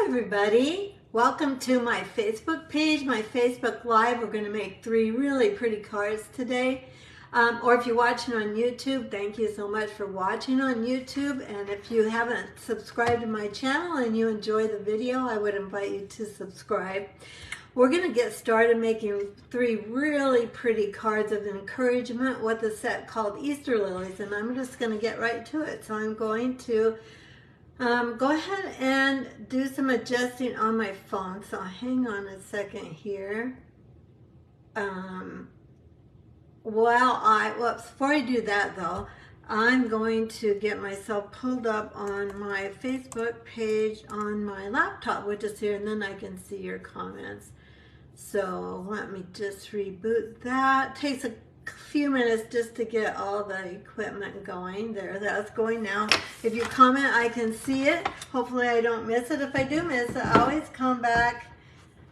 Hi everybody, welcome to my Facebook page, my Facebook Live. We're going to make 3 really pretty cards today. Or if you're watching on YouTube, thank you so much for watching on YouTube. And if you haven't subscribed to my channel and you enjoy the video, I would invite you to subscribe. We're going to get started making 3 really pretty cards of encouragement with a set called Easter Lilies. And I'm just going to get right to it. So I'm going to go ahead and do some adjusting on my phone. So hang on a second here. Before I do that though, I'm going to get myself pulled up on my Facebook page on my laptop, which is here, and then I can see your comments. So let me just reboot that. Takes a few minutes just to get all the equipment going. There, that's going now. If you comment, I can see it. Hopefully I don't miss it. If I do miss it, I always come back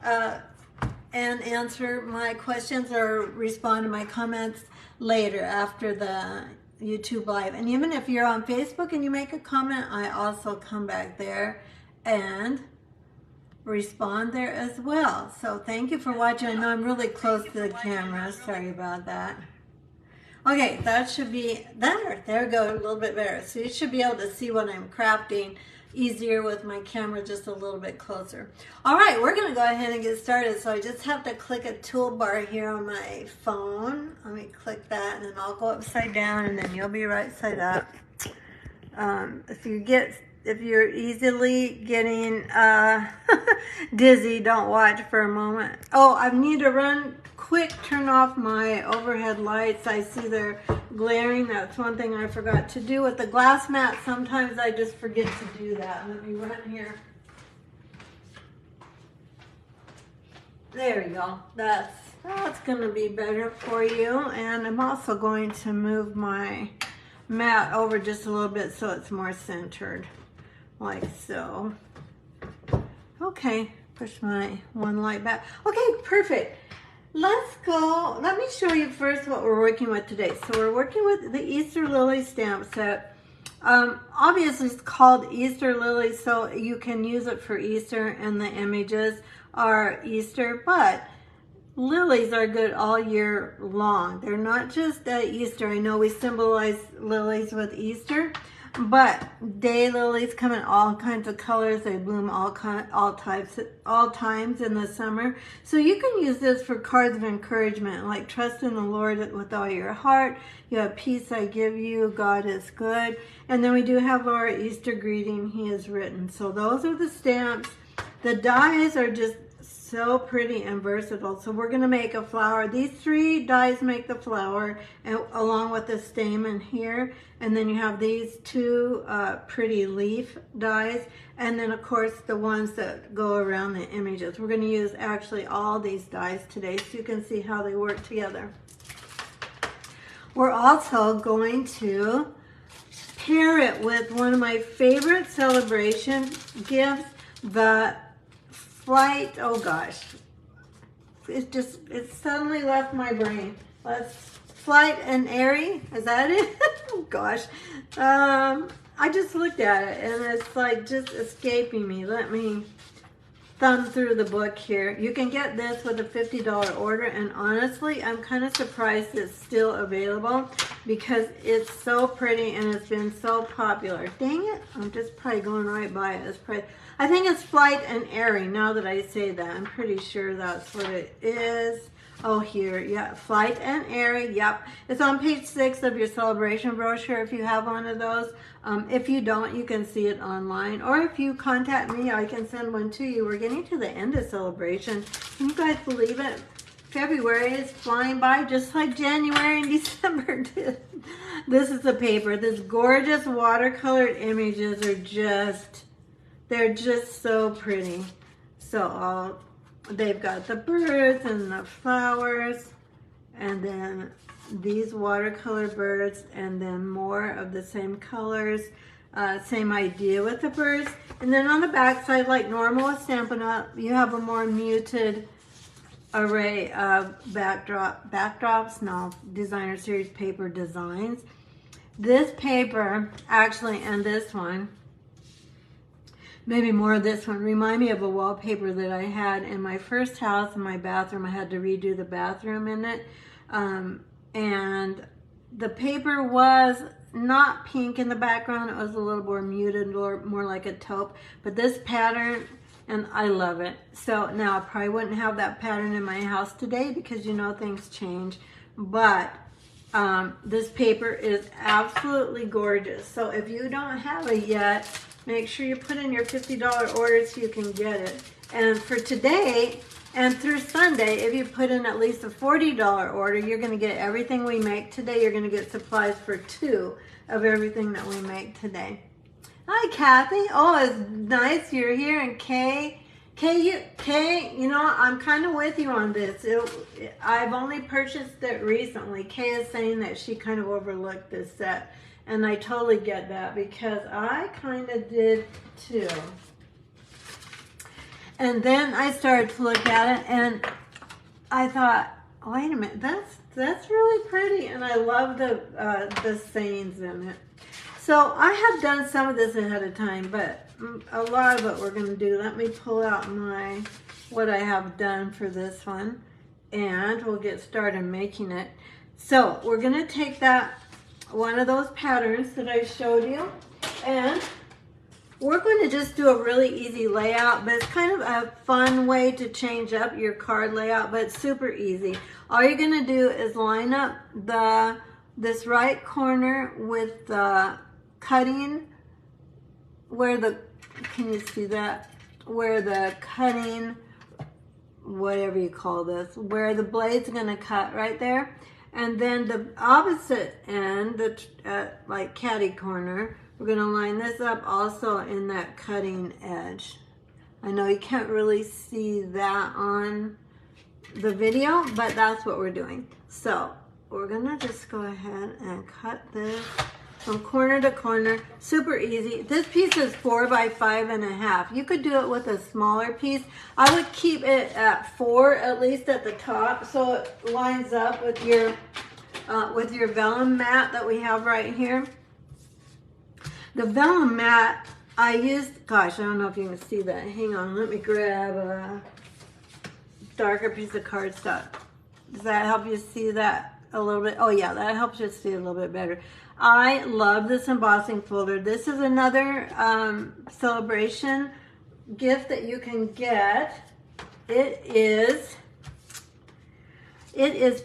and answer my questions or respond to my comments later after the YouTube Live. And even if you're on Facebook and you make a comment, I also come back there and respond there as well. So thank you for watching. I know I'm really close to the camera. Sorry about that. Okay, that should be better. There we go, a little bit better. So you should be able to see what I'm crafting easier with my camera just a little bit closer. All right, we're gonna go ahead and get started. So I just have to click a toolbar here on my phone. Let me click that and then I'll go upside down and then you'll be right side up. If you're easily getting dizzy, don't watch for a moment. Oh, I need to run quick, turn off my overhead lights. I see they're glaring. That's one thing I forgot to do with the glass mat. Sometimes I just forget to do that. Let me run here. There we go. That's going to be better for you. And I'm also going to move my mat over just a little bit so it's more centered. Like so. Okay, push my one light back. Okay, perfect. Let's go. Let me show you first what we're working with today. So we're working with the Easter Lily stamp set. Obviously it's called Easter Lily, so you can use it for Easter and the images are Easter, but lilies are good all year long. They're not just at Easter. I know we symbolize lilies with Easter, but daylilies come in all kinds of colors. They bloom all times in the summer. So you can use this for cards of encouragement, like trust in the Lord with all your heart. You have peace I give you. God is good. And then we do have our Easter greeting He has written. So those are the stamps. The dies are just so pretty and versatile. So we're going to make a flower. These 3 dies make the flower, and along with the stamen here. And then you have these 2 pretty leaf dies, and then of course the ones that go around the images. We're going to use actually all these dies today so you can see how they work together. We're also going to pair it with one of my favorite celebration gifts, the Flight, oh gosh, it suddenly left my brain. Flight and Airy, is that it? Oh gosh, I just looked at it and it's like just escaping me. Let me thumb through the book here. You can get this with a $50 order, and honestly, I'm kind of surprised it's still available because it's so pretty and it's been so popular. Dang it, I'm just probably going right by it. I think it's Flight and Airy, now that I say that. I'm pretty sure that's what it is. Oh, here, yeah, Flight and Airy, yep. It's on page 6 of your celebration brochure if you have one of those. If you don't, you can see it online. Or if you contact me, I can send one to you. We're getting to the end of celebration. Can you guys believe it? February is flying by just like January and December did. This is the paper. This gorgeous watercolored images are they're just so pretty. So they've got the birds and the flowers, and then these watercolor birds, and then more of the same colors. Same idea with the birds. And then on the back side, like normal with Stampin' Up, you have a more muted array of designer series paper designs. This paper, actually, and this one, maybe more of this one. Remind me of a wallpaper that I had in my first house in my bathroom. I had to redo the bathroom in it. And the paper was not pink in the background. It was a little more muted, more like a taupe. But this pattern, and I love it. So now I probably wouldn't have that pattern in my house today because you know things change. But this paper is absolutely gorgeous. So if you don't have it yet, make sure you put in your $50 order so you can get it. And for today and through Sunday, if you put in at least a $40 order, you're going to get everything we make today. You're going to get supplies for 2 of everything that we make today. Hi, Kathy. Oh, it's nice you're here. And Kay, you know, I'm kind of with you on this. I've only purchased it recently. Kay is saying that she kind of overlooked this set. And I totally get that because I kind of did too. And then I started to look at it and I thought, wait a minute, that's really pretty. And I love the sayings in it. So I have done some of this ahead of time, but a lot of it we're going to do. Let me pull out what I have done for this one and we'll get started making it. So we're going to take one of those patterns that I showed you, and we're going to just do a really easy layout, but it's kind of a fun way to change up your card layout, but it's super easy. All you're going to do is line up this right corner with the cutting can you see that? Where the cutting, whatever you call this, where the blade's going to cut right there. And then the opposite end, like catty corner, we're going to line this up also in that cutting edge. I know you can't really see that on the video, but that's what we're doing. So we're going to just go ahead and cut this from corner to corner. Super easy. This piece is 4 by 5.5. You could do it with a smaller piece. I would keep it at 4, at least at the top, so it lines up with your vellum mat that we have right here. The vellum mat I used, gosh, I don't know if you can see that. Hang on, let me grab a darker piece of cardstock. Does that help you see that a little bit? Oh yeah, that helps you see it a little bit better. I love this embossing folder. This is another celebration gift that you can get. It is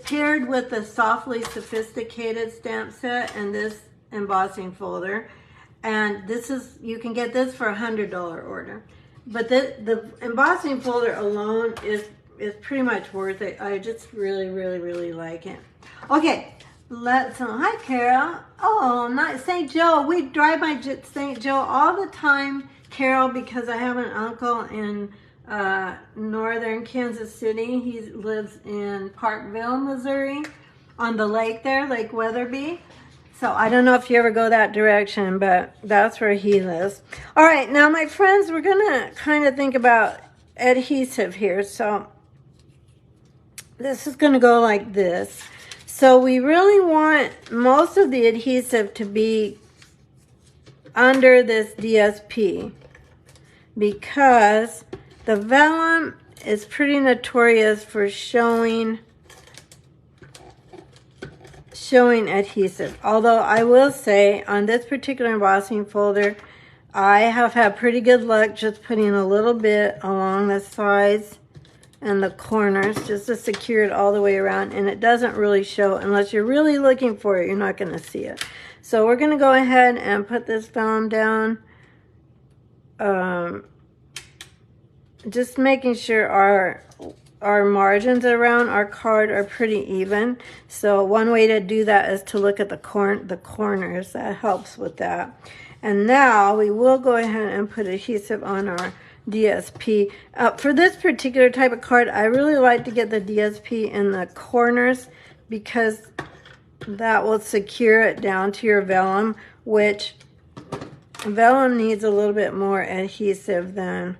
paired with the Softly Sophisticated stamp set and this embossing folder. And you can get this for a $100 order. But the embossing folder alone is pretty much worth it. I just really, really, really like it. Okay. Hi Carol. Oh, nice. St. Joe. We drive by St. Joe all the time, Carol, because I have an uncle in northern Kansas City. He lives in Parkville, Missouri, on the lake there, Lake Weatherby. So I don't know if you ever go that direction, but that's where he lives. All right, now my friends, we're going to kind of think about adhesive here. So this is going to go like this. So we really want most of the adhesive to be under this DSP because the vellum is pretty notorious for showing adhesive. Although I will say on this particular embossing folder, I have had pretty good luck just putting a little bit along the sides and the corners just to secure it all the way around, and it doesn't really show unless you're really looking for it. You're not going to see it. So we're going to go ahead and put this vellum down, just making sure our margins around our card are pretty even. So one way to do that is to look at the corners. That helps with that. And now we will go ahead and put adhesive on our DSP. For this particular type of card, I really like to get the DSP in the corners because that will secure it down to your vellum, which vellum needs a little bit more adhesive than...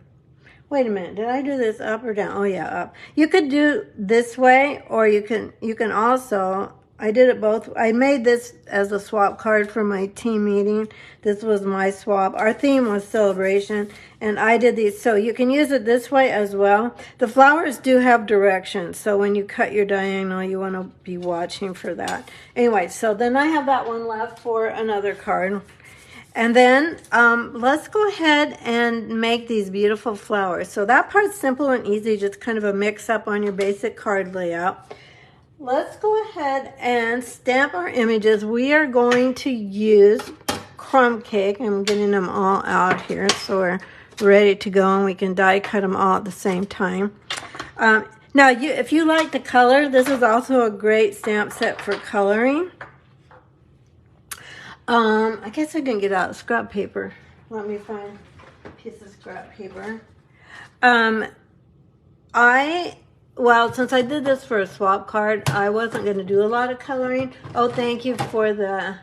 Wait a minute, did I do this up or down? Oh yeah, up. You could do this way, or you can also I did it both. I made this as a swap card for my team meeting. This was my swap. Our theme was celebration, and I did these. So you can use it this way as well. The flowers do have directions, so when you cut your diagonal, you want to be watching for that. Anyway, so then I have that one left for another card. And then let's go ahead and make these beautiful flowers. So that part's simple and easy, just kind of a mix-up on your basic card layout. Let's go ahead and stamp our images. We are going to use crumb cake. I'm getting them all out here so we're ready to go and we can die cut them all at the same time. Now, if you like to color, this is also a great stamp set for coloring. I guess I didn't get out scrap paper. Let me find a piece of scrap paper. Well, since I did this for a swap card, I wasn't going to do a lot of coloring. Oh, thank you for the...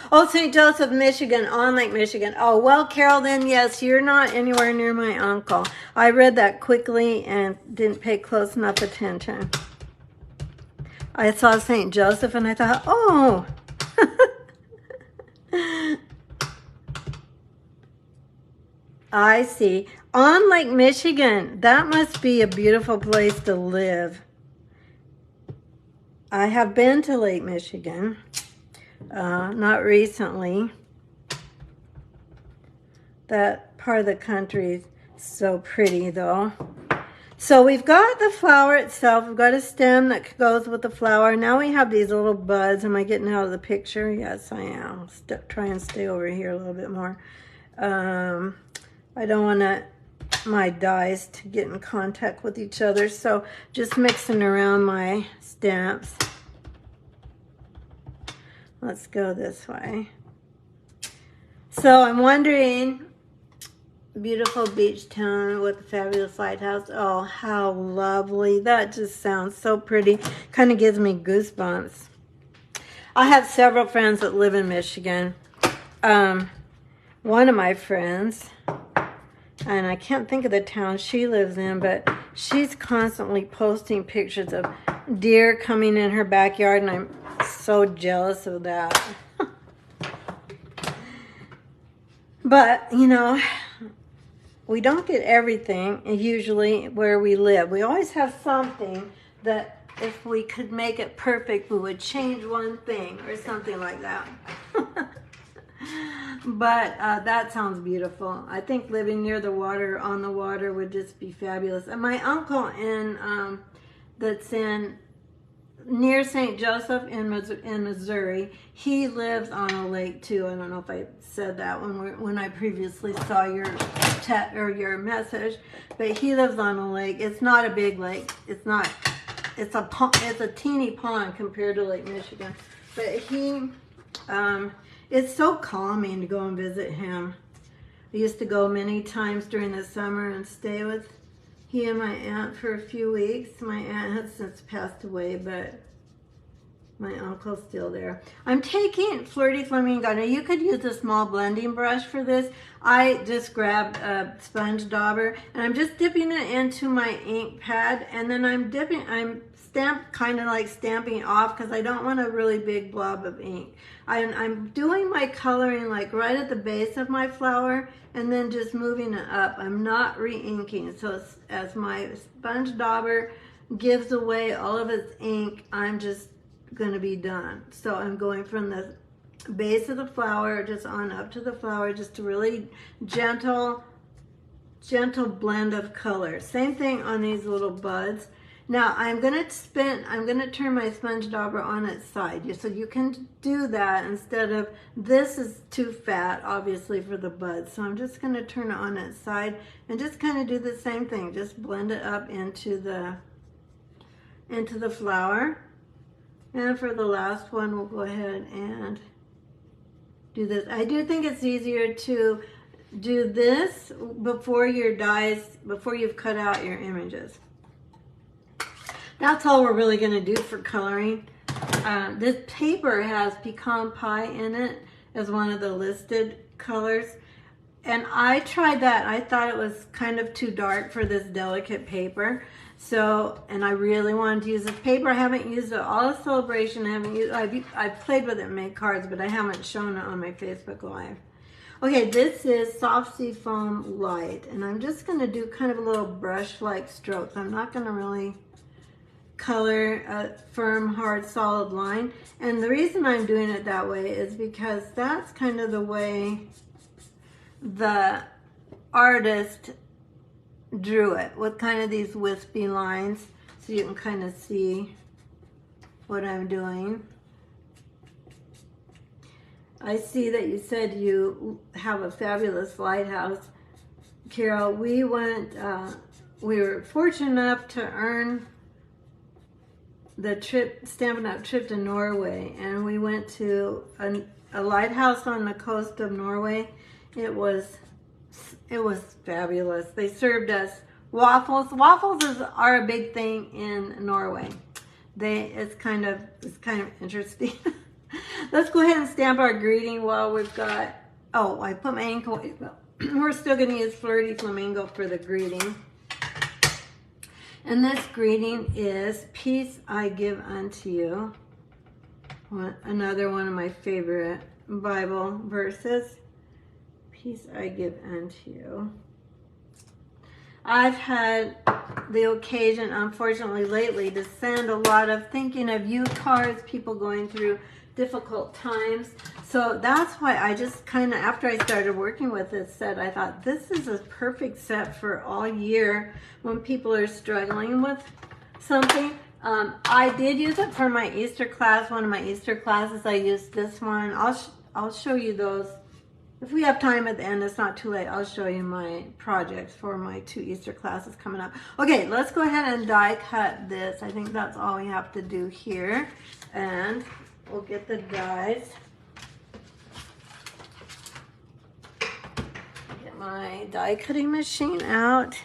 Oh, St. Joseph, Michigan, on Lake Michigan. Oh, well, Carol, then, yes, you're not anywhere near my uncle. I read that quickly and didn't pay close enough attention. I saw St. Joseph and I thought, oh... I see. On Lake Michigan. That must be a beautiful place to live. I have been to Lake Michigan. Not recently. That part of the country is so pretty, though. So we've got the flower itself. We've got a stem that goes with the flower. Now we have these little buds. Am I getting out of the picture? Yes, I am. Try and stay over here a little bit more. I don't want my dies to get in contact with each other, so just mixing around my stamps. Let's go this way. So I'm wondering, beautiful beach town with a fabulous lighthouse. Oh, how lovely. That just sounds so pretty. Kind of gives me goosebumps. I have several friends that live in Michigan. One of my friends, and I can't think of the town she lives in, but she's constantly posting pictures of deer coming in her backyard, and I'm so jealous of that. But, you know, we don't get everything usually where we live. We always have something that if we could make it perfect, we would change one thing or something like that. But that sounds beautiful. I think living near the water, on the water, would just be fabulous. And my uncle that's near St. Joseph in Missouri, he lives on a lake too. I don't know if I said that when I previously saw your chat or your message, but he lives on a lake. It's not a big lake. It's not. It's a teeny pond compared to Lake Michigan. But he. It's so calming to go and visit him. I used to go many times during the summer and stay with he and my aunt for a few weeks. My aunt has since passed away, but my uncle's still there. I'm taking Flirty Flamingo. Now you could use a small blending brush for this. I just grabbed a sponge dauber and I'm just dipping it into my ink pad, and then I'm kind of like stamping off because I don't want a really big blob of ink. I'm doing my coloring like right at the base of my flower and then just moving it up. I'm not re-inking. So as my sponge dauber gives away all of its ink, I'm just going to be done. So I'm going from the base of the flower just on up to the flower, just a really gentle blend of color. Same thing on these little buds. Now I'm going to turn my sponge dauber on its side. So you can do that instead of, this is too fat obviously for the buds. So I'm just going to turn it on its side and just kind of do the same thing. Just blend it up into the flower. And for the last one, we'll go ahead and do this. I do think it's easier to do this before you've cut out your images. That's all we're really going to do for coloring. This paper has pecan pie in it as one of the listed colors. And I tried that. I thought it was kind of too dark for this delicate paper. So, and I really wanted to use this paper. I haven't used it all of Celebration. I haven't used, I've played with it and made cards, but I haven't shown it on my Facebook Live. Okay, this is Soft Sea Foam Light, and I'm just going to do kind of a little brush-like strokes. I'm not going to really color a firm, hard, solid line. And the reason I'm doing it that way is because that's kind of the way the artist drew it, with kind of these wispy lines, so you can kind of see what I'm doing. I see that you said you have a fabulous lighthouse, Carol. We went, we were fortunate enough to earn the Stampin' Up! Trip to Norway, and we went to a lighthouse on the coast of Norway. It was fabulous. They served us waffles. Waffles are a big thing in Norway. It's kind of interesting. Let's go ahead and stamp our greeting while we've got, oh, I put my ink away. We're still going to use Flirty Flamingo for the greeting. And this greeting is Peace I Give Unto You. Another one of my favorite Bible verses. Peace I give unto you. I've had the occasion, unfortunately lately, to send a lot of thinking of you cards, people going through difficult times. So that's why I just kind of, after I started working with this set, I thought this is a perfect set for all year when people are struggling with something. I did use it for my Easter class. One of my Easter classes, I used this one. I'll show you those. If we have time at the end, it's not too late, I'll show you my projects for my 2 Easter classes coming up. Okay, let's go ahead and die cut this. I think that's all we have to do here. And we'll get the dies. Get my die cutting machine out.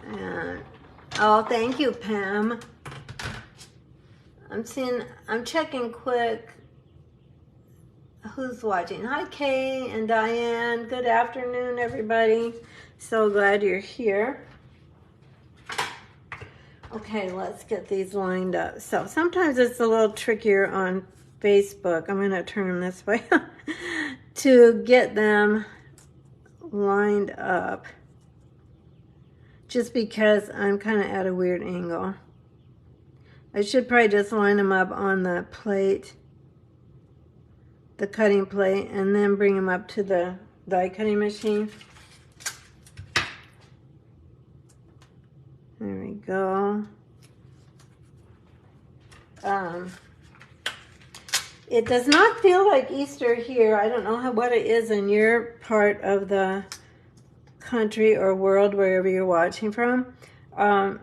And, oh, thank you, Pam. I'm checking quick who's watching. Hi, Kay and Diane. Good afternoon, everybody. So glad you're here. Okay, let's get these lined up. So sometimes it's a little trickier on Facebook. I'm going to turn them this way to get them lined up, just because I'm kind of at a weird angle. I should probably just line them up on the plate, the cutting plate, and then bring them up to the die cutting machine. There we go. It does not feel like Easter here. I don't know what it is in your part of the country or world, wherever you're watching from. Well,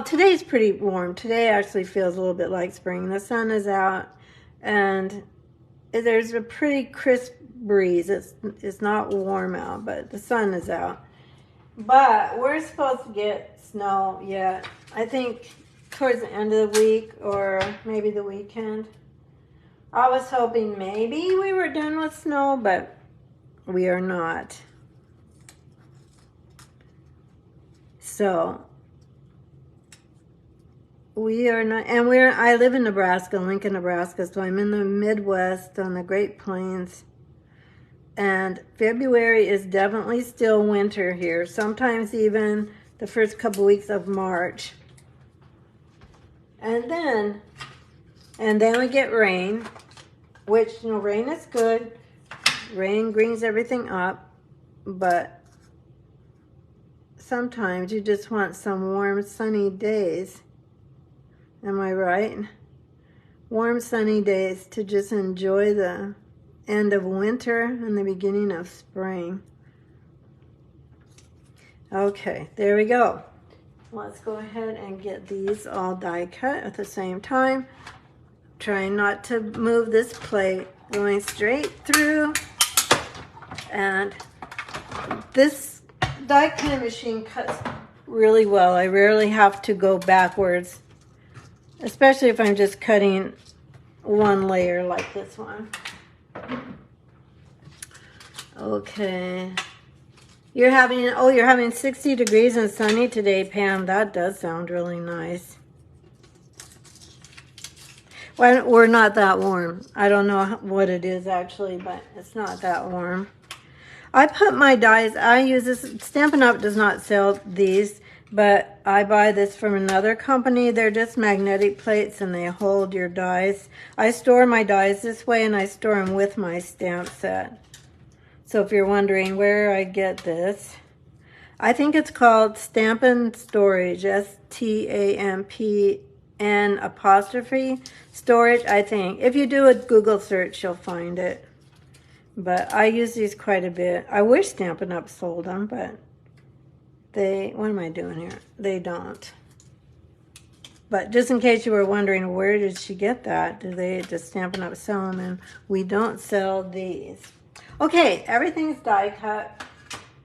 today's pretty warm. Today actually feels a little bit like spring. The sun is out, and there's a pretty crisp breeze. It's not warm out, but the sun is out. But we're supposed to get snow yet. I think towards the end of the week, or maybe the weekend. I was hoping maybe we were done with snow, but we are not. So we are not, and I live in Nebraska, Lincoln, Nebraska, so I'm in the Midwest on the Great Plains. And February is definitely still winter here, sometimes even the first couple weeks of March. And then we get rain, which, you know, rain is good. Rain greens everything up, but sometimes you just want some warm, sunny days. Am I right? Warm, sunny days to just enjoy the end of winter and the beginning of spring. Okay, there we go. Let's go ahead and get these all die cut at the same time. Trying not to move this plate, going straight through. And this die cutting machine cuts really well. I rarely have to go backwards, especially if I'm just cutting one layer like this one. Okay. You're having 60 degrees and sunny today, Pam. That does sound really nice. Well, we're not that warm. I don't know what it is actually, but it's not that warm. I put my dies, I use this, Stampin' Up! Does not sell these, but I buy this from another company. They're just magnetic plates and they hold your dies. I store my dies this way and I store them with my stamp set. So if you're wondering where I get this, I think it's called Stampin' Storage, STAMPN' storage, I think. If you do a Google search, you'll find it. But I use these quite a bit. I wish Stampin' Up! Sold them, but what am I doing here? They don't. But just in case you were wondering, where did she get that? Does Stampin' Up! Sell them? And we don't sell these. Okay, everything's die cut.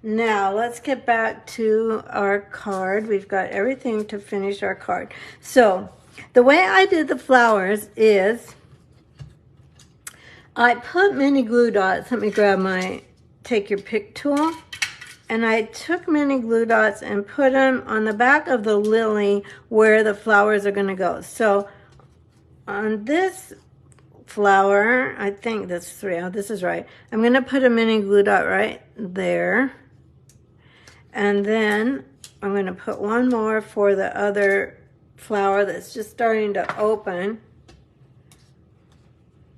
Now, let's get back to our card. We've got everything to finish our card. So, the way I did the flowers is I put mini glue dots. Let me grab take your pick tool. And I took mini glue dots and put them on the back of the lily where the flowers are going to go. So, on this flower, I think that's 3. Oh, this is right. I'm going to put a mini glue dot right there. And then I'm going to put one more for the other flower that's just starting to open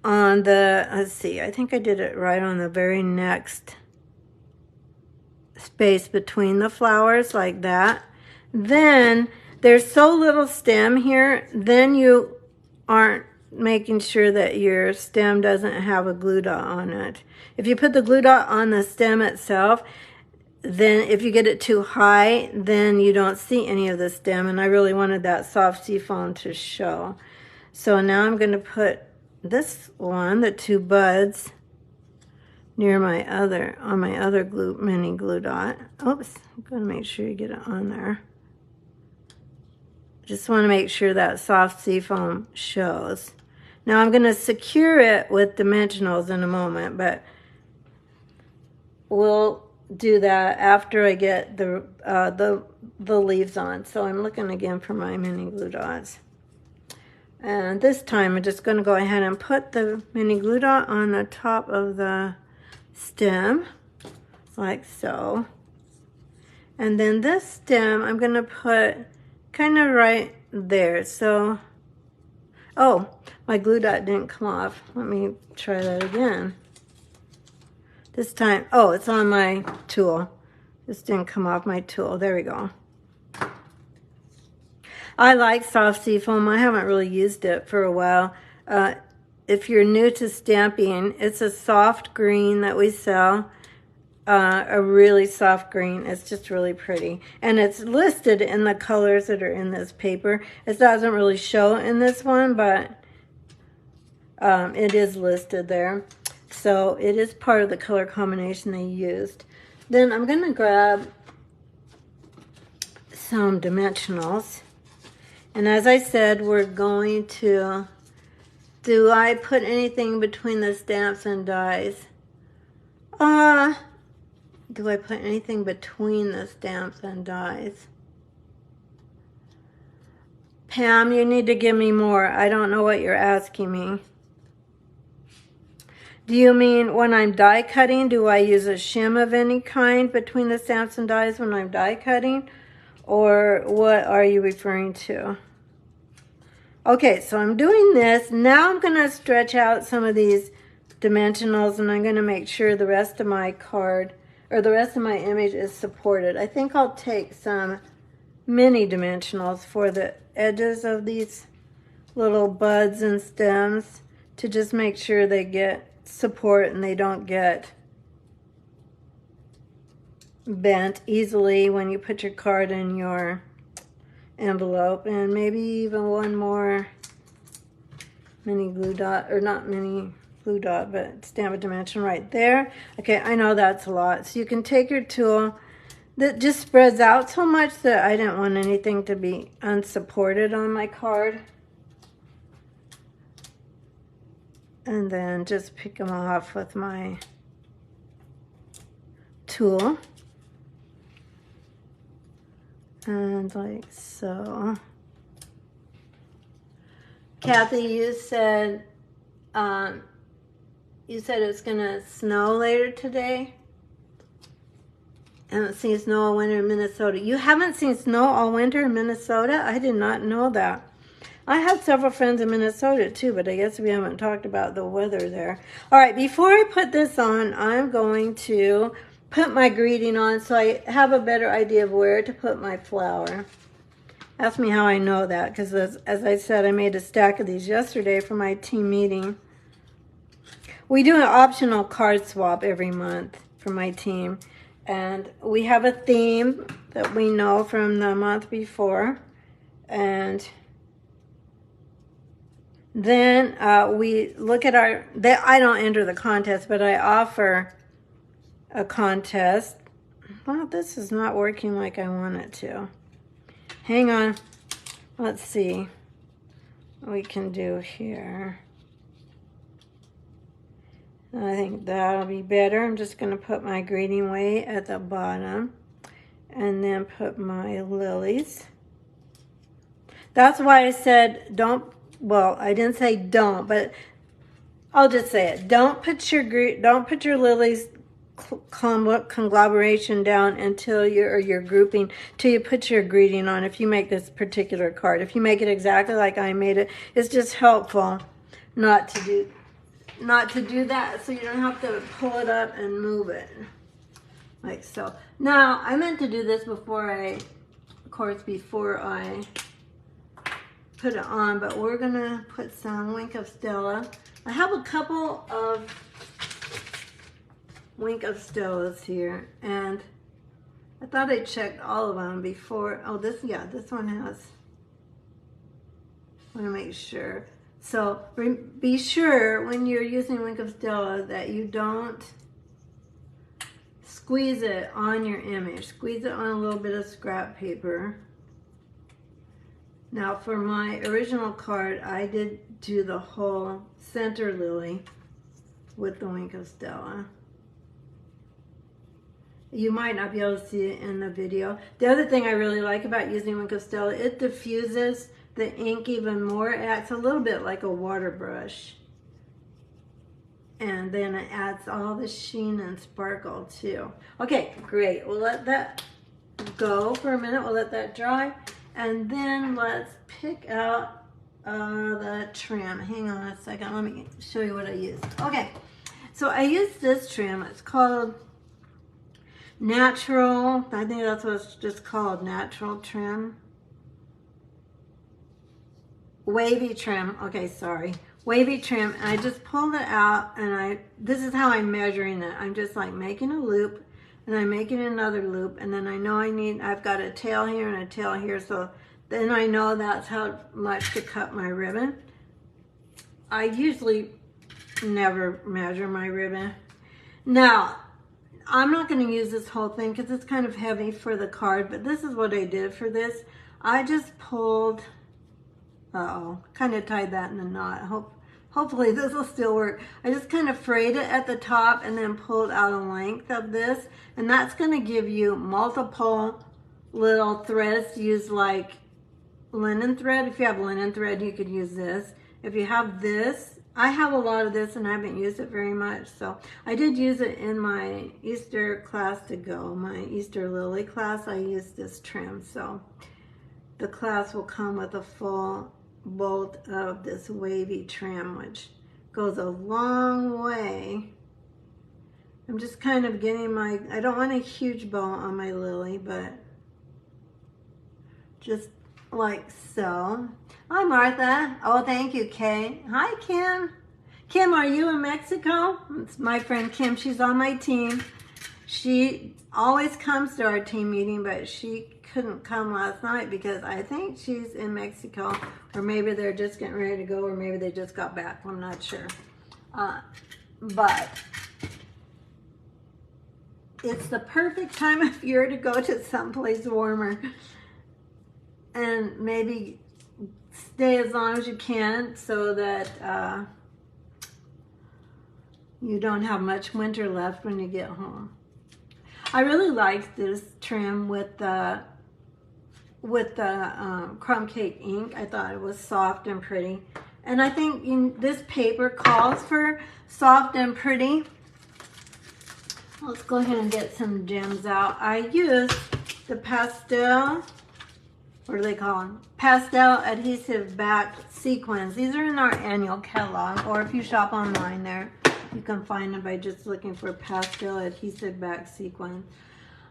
on the, let's see, I think I did it right on the very next space between the flowers, like that. Then there's so little stem here, then you aren't making sure that your stem doesn't have a glue dot on it. If you put the glue dot on the stem itself, then if you get it too high, then you don't see any of the stem, and I really wanted that soft seafoam to show. So now I'm going to put this one, the 2 buds, near my other, on my other mini glue dot. Oops, I'm going to make sure you get it on there. Just want to make sure that soft seafoam shows. Now I'm going to secure it with dimensionals in a moment, but we'll do that after I get the leaves on. So I'm looking again for my mini glue dots. And this time I'm just going to go ahead and put the mini glue dot on the top of the stem, like so. And then this stem I'm going to put kind of right there. So, oh, my glue dot didn't come off. Let me try that again. This time, oh, it's on my tool. This didn't come off my tool. There we go. I like soft seafoam. I haven't really used it for a while. If you're new to stamping, it's a soft green that we sell. A really soft green. It's just really pretty. And it's listed in the colors that are in this paper. It doesn't really show in this one, but it is listed there. So it is part of the color combination they used. Then I'm going to grab some dimensionals. And as I said, we're going to, do I put anything between the stamps and dies? Do I put anything between the stamps and dies? Pam, you need to give me more. I don't know what you're asking me. Do you mean when I'm die cutting, do I use a shim of any kind between the stamps and dies when I'm die cutting? Or what are you referring to? Okay, so I'm doing this. Now I'm going to stretch out some of these dimensionals, and I'm going to make sure the rest of my card, or the rest of my image, is supported. I think I'll take some mini dimensionals for the edges of these little buds and stems to just make sure they get support and they don't get bent easily when you put your card in your envelope. And maybe even one more mini glue dot, or not mini glue dot, but stamp a dimension right there. Okay, I know that's a lot. So you can take your tool that just spreads out so much that I didn't want anything to be unsupported on my card. And then just pick them off with my tool. And like so. Kathy, you said it's gonna snow later today. I haven't seen snow all winter in Minnesota. You haven't seen snow all winter in Minnesota? I did not know that. I have several friends in Minnesota too, but I guess we haven't talked about the weather there. All right, before I put this on, I'm going to put my greeting on so I have a better idea of where to put my flower. Ask me how I know that, because as I said, I made a stack of these yesterday for my team meeting. We do an optional card swap every month for my team. And we have a theme that we know from the month before. And then we look at I don't enter the contest, but I offer a contest. Well, this is not working like I want it to. Hang on. Let's see what we can do here. I think that'll be better. I'm just going to put my greeting weight at the bottom and then put my lilies. That's why I said don't, well, I didn't say don't, but I'll just say it. Don't put your lilies conglomeration down until your grouping, till you put your greeting on. If you make this particular card, if you make it exactly like I made it, it's just helpful not to do that, so you don't have to pull it up and move it like so. Now I meant to do this before I put it on, but we're gonna put some Wink of Stella. I have a couple of Wink of Stellas here, and I thought I checked all of them before. Oh, this one has, I want to make sure. So be sure when you're using Wink of Stella that you don't squeeze it on your image. Squeeze it on a little bit of scrap paper. Now for my original card, I did do the whole center lily with the Wink of Stella. You might not be able to see it in the video. The other thing I really like about using Wink of Stella, it diffuses the ink even more. It acts a little bit like a water brush. And then it adds all the sheen and sparkle too. Okay, great. We'll let that go for a minute. We'll let that dry. And then let's pick out the trim. Hang on a second. Let me show you what I used. Okay, so I used this trim. It's called Natural. I think that's what it's just called, Natural Trim. Wavy trim, okay, sorry. Wavy trim, and I just pulled it out, and this is how I'm measuring it. I'm just like making a loop, and I'm making another loop, and then I know I've got a tail here and a tail here, so then I know that's how much to cut my ribbon. I usually never measure my ribbon. Now, I'm not going to use this whole thing because it's kind of heavy for the card, but this is what I did for this. I just pulled, kind of tied that in a knot. Hopefully this will still work. I just kind of frayed it at the top and then pulled out a length of this, and that's going to give you multiple little threads to use, like linen thread. If you have linen thread, you could use this. If you have this, I have a lot of this and I haven't used it very much, so I did use it in my Easter class to go, my Easter Lily class. I used this trim, so the class will come with a full bolt of this wavy trim, which goes a long way. I'm just kind of getting I don't want a huge bow on my lily, but just like so. Hi, Martha. Oh, thank you, Kay. Hi, Kim. Kim, are you in Mexico? It's my friend Kim. She's on my team. She always comes to our team meeting, but she couldn't come last night because I think she's in Mexico, or maybe they're just getting ready to go, or maybe they just got back. I'm not sure. But it's the perfect time of year to go to someplace warmer and maybe stay as long as you can so that you don't have much winter left when you get home. I really like this trim with the with the crumb cake ink. I thought it was soft and pretty. And I think this paper calls for soft and pretty. Let's go ahead and get some gems out. I used the pastel, what do they call them? Pastel adhesive back sequins. These are in our annual catalog, or if you shop online there, you can find them by just looking for pastel adhesive back sequins.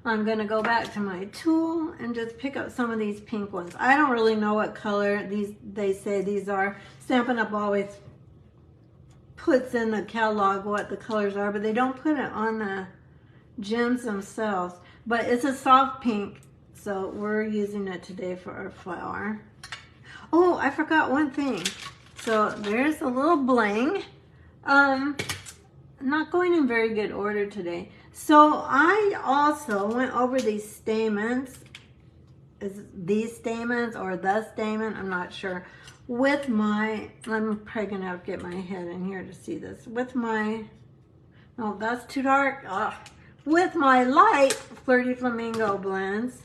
I'm gonna go back to my tool and just pick up some of these pink ones. I don't really know what color they say these are. Stampin' Up! Always puts in the catalog what the colors are, but they don't put it on the gems themselves. But it's a soft pink, so we're using it today for our flower. Oh, I forgot one thing. So there's a little bling. Not going in very good order today. So I also went over these stamens. Is these stamens or the stamen? I'm not sure. With my, I'm probably gonna have to get my head in here to see this. With my, oh, that's too dark. Ugh. With my light Flirty Flamingo blends.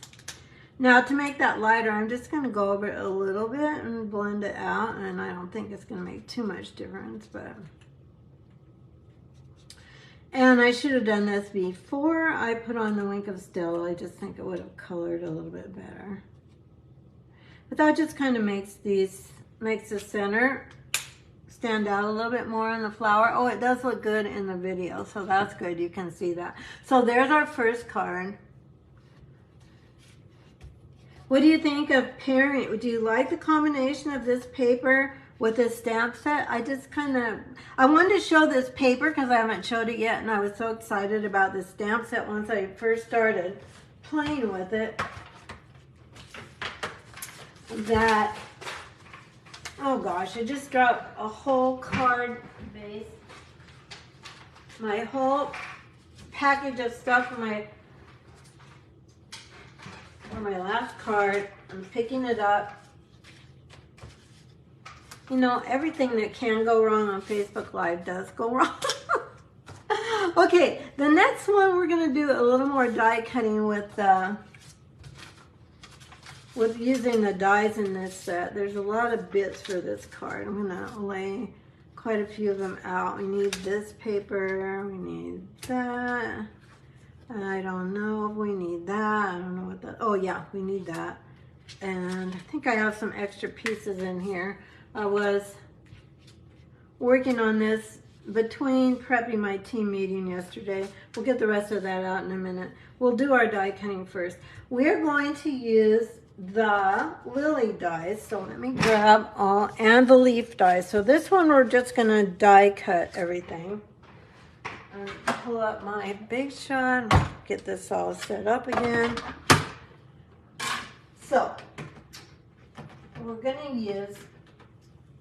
Now to make that lighter, I'm just gonna go over it a little bit and blend it out. And I don't think it's gonna make too much difference, but. And I should have done this before I put on the Wink of Stella. I just think it would have colored a little bit better. But that just kind of makes the center stand out a little bit more on the flower. Oh, it does look good in the video, so that's good. You can see that. So there's our first card. What do you think of pairing? Do you like the combination of this paper with this stamp set? I wanted to show this paper because I haven't showed it yet, and I was so excited about this stamp set once I first started playing with it that, oh gosh, I just dropped a whole card base, my whole package of stuff for my last card. I'm picking it up. You know, everything that can go wrong on Facebook Live does go wrong. Okay, the next one we're going to do a little more die cutting with using the dies in this set. There's a lot of bits for this card. I'm going to lay quite a few of them out. We need this paper. We need that. I don't know if we need that. I don't know what that. Oh yeah, we need that. And I think I have some extra pieces in here. I was working on this between prepping my team meeting yesterday. We'll get the rest of that out in a minute. We'll do our die cutting first. We're going to use the Lily dies. So let me grab all, and the leaf dies. So this one we're just going to die cut everything. And pull up my Big Shot, get this all set up again. So we're going to use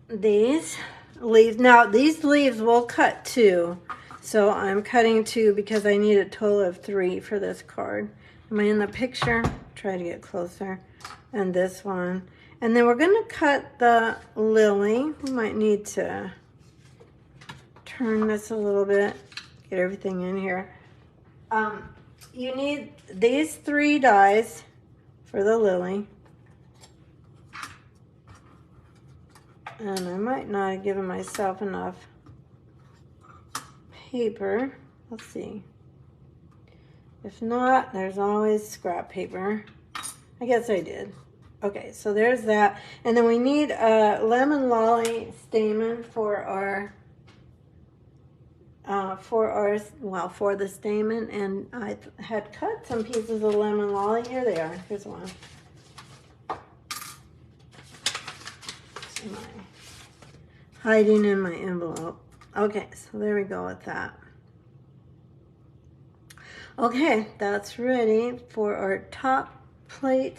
these leaves. Now these leaves will cut 2, so I'm cutting 2 because I need a total of 3 for this card. Am I in the picture? Try to get closer. And this one, and then we're going to cut the lily. We might need to turn this a little bit, get everything in here. You need these 3 dies for the lily. And I might not have given myself enough paper. Let's see. If not, there's always scrap paper. I guess I did. Okay, so there's that. And then we need a lemon lolly stamen for the stamen. And I had cut some pieces of lemon lolly. Here they are. Here's one. Hiding in my envelope. Okay, so there we go with that. Okay, that's ready for our top plate.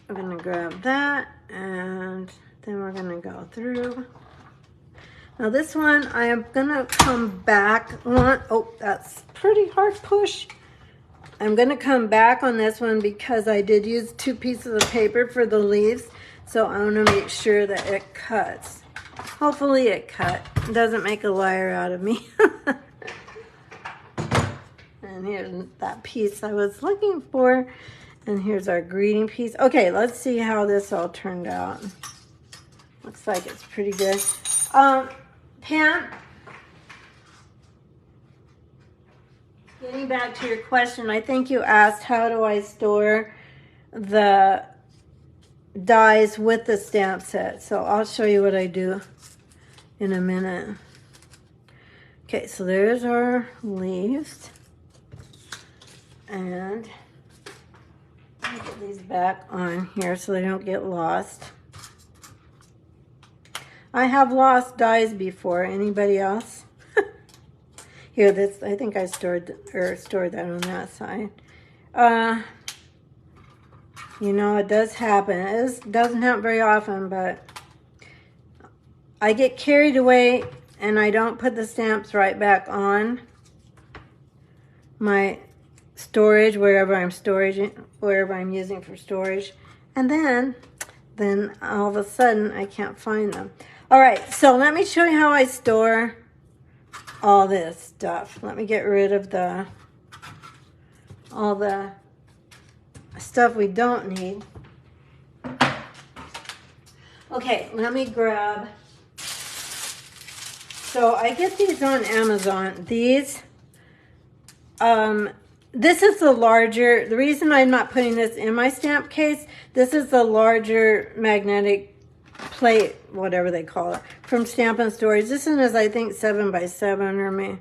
I'm gonna grab that, and then we're gonna go through. Now this one, I am gonna come back on. Oh, that's pretty hard push. I'm gonna come back on this one because I did use 2 pieces of paper for the leaves. So I want to make sure that it cuts. Hopefully it cut. It doesn't make a liar out of me. And here's that piece I was looking for. And here's our greeting piece. Okay, let's see how this all turned out. Looks like it's pretty good. Pam, getting back to your question, I think you asked how do I store the dies with the stamp set. So I'll show you what I do in a minute. Okay, so there's our leaves. And put these back on here so they don't get lost. I have lost dies before. Anybody else? Here, this I think I stored that on that side. You know, it does happen. It doesn't happen very often, but I get carried away and I don't put the stamps right back on my storage, wherever I'm using for storage, and then all of a sudden I can't find them. All right, so let me show you how I store all this stuff. Let me get rid of all the stuff we don't need. Okay, let me grab. So I get these on Amazon. These, this is the larger, the reason I'm not putting this in my stamp case, this is the larger magnetic plate, whatever they call it, from Stampin' Storage. This one is, I think, 7 by 7 or maybe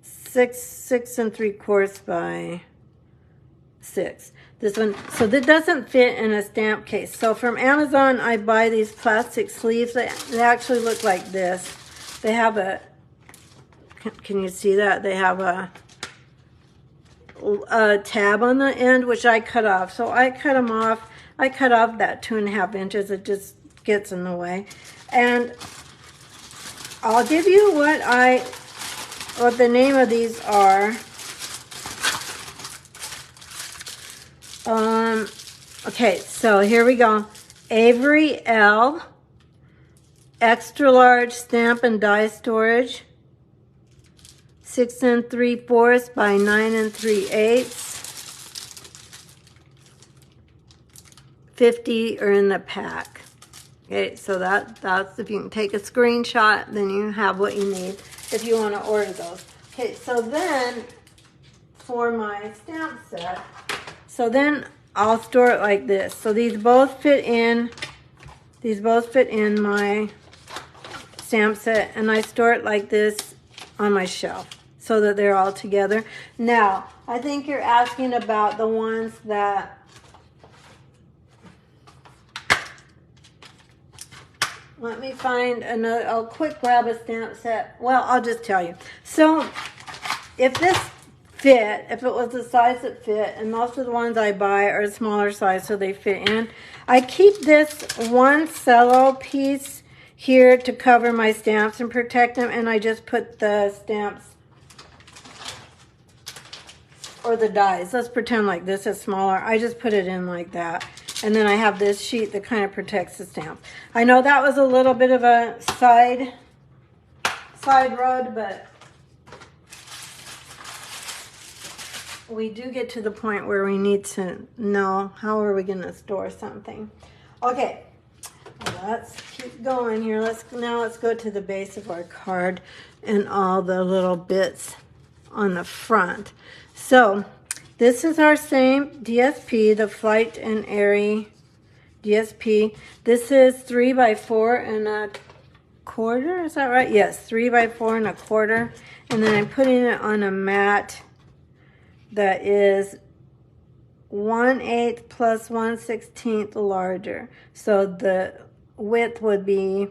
6 3/4 by 6. This one, so that doesn't fit in a stamp case. So from Amazon, I buy these plastic sleeves. They actually look like this. They have a, can you see that? They have a tab on the end, which I cut off. So I cut them off. I cut off that 2.5 inches. It just gets in the way. And I'll give you what the name of these are. Okay, so here we go. Avery L. Extra large stamp and die storage. 6 3/4 by 9 3/8. 50 are in the pack. Okay, so that's if you can take a screenshot, then you have what you need if you want to order those. Okay, so then for my stamp set, so then I'll store it like this. So these both fit in my stamp set, and I store it like this on my shelf so that they're all together. Now, I think you're asking about the ones that let me find another. I'll quick grab a stamp set. Well, I'll just tell you. So if this fit, if it was the size that fit, and most of the ones I buy are a smaller size so they fit in, I keep this one cello piece here to cover my stamps and protect them, and I just put the stamps or the dies. Let's pretend like this is smaller. I just put it in like that. And then I have this sheet that kind of protects the stamp. I know that was a little bit of a side road, but we do get to the point where we need to know how are we going to store something. Okay, let's keep going here. Let's go to the base of our card and all the little bits on the front. So this is our same DSP, the Flight and Airy DSP. This is 3 by 4 1/4. Is that right? Yes, 3 by 4 1/4. And then I'm putting it on a mat that is 1/8 plus 1/16 larger. So the width would be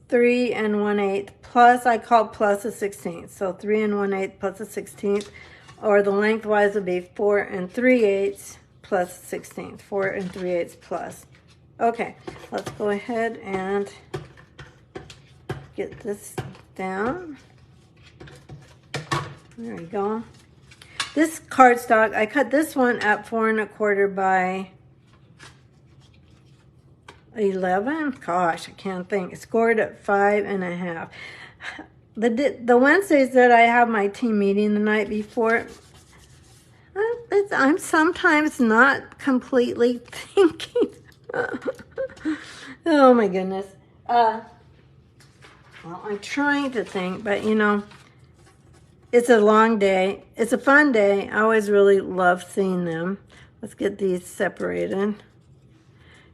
3 1/8 plus, I call plus a 16th. So 3 1/8 plus a 16th, or the lengthwise would be 4 3/8 plus 16th. 4 3/8 plus. Okay, let's go ahead and get this down. There we go. This cardstock, I cut this one at 4 1/4 by 11. Gosh, I can't think. It's scored at 5 1/2. The Wednesdays that I have my team meeting the night before, I'm sometimes not completely thinking. Oh my goodness. Well, I'm trying to think, but you know, it's a long day. It's a fun day. I always really love seeing them. Let's get these separated.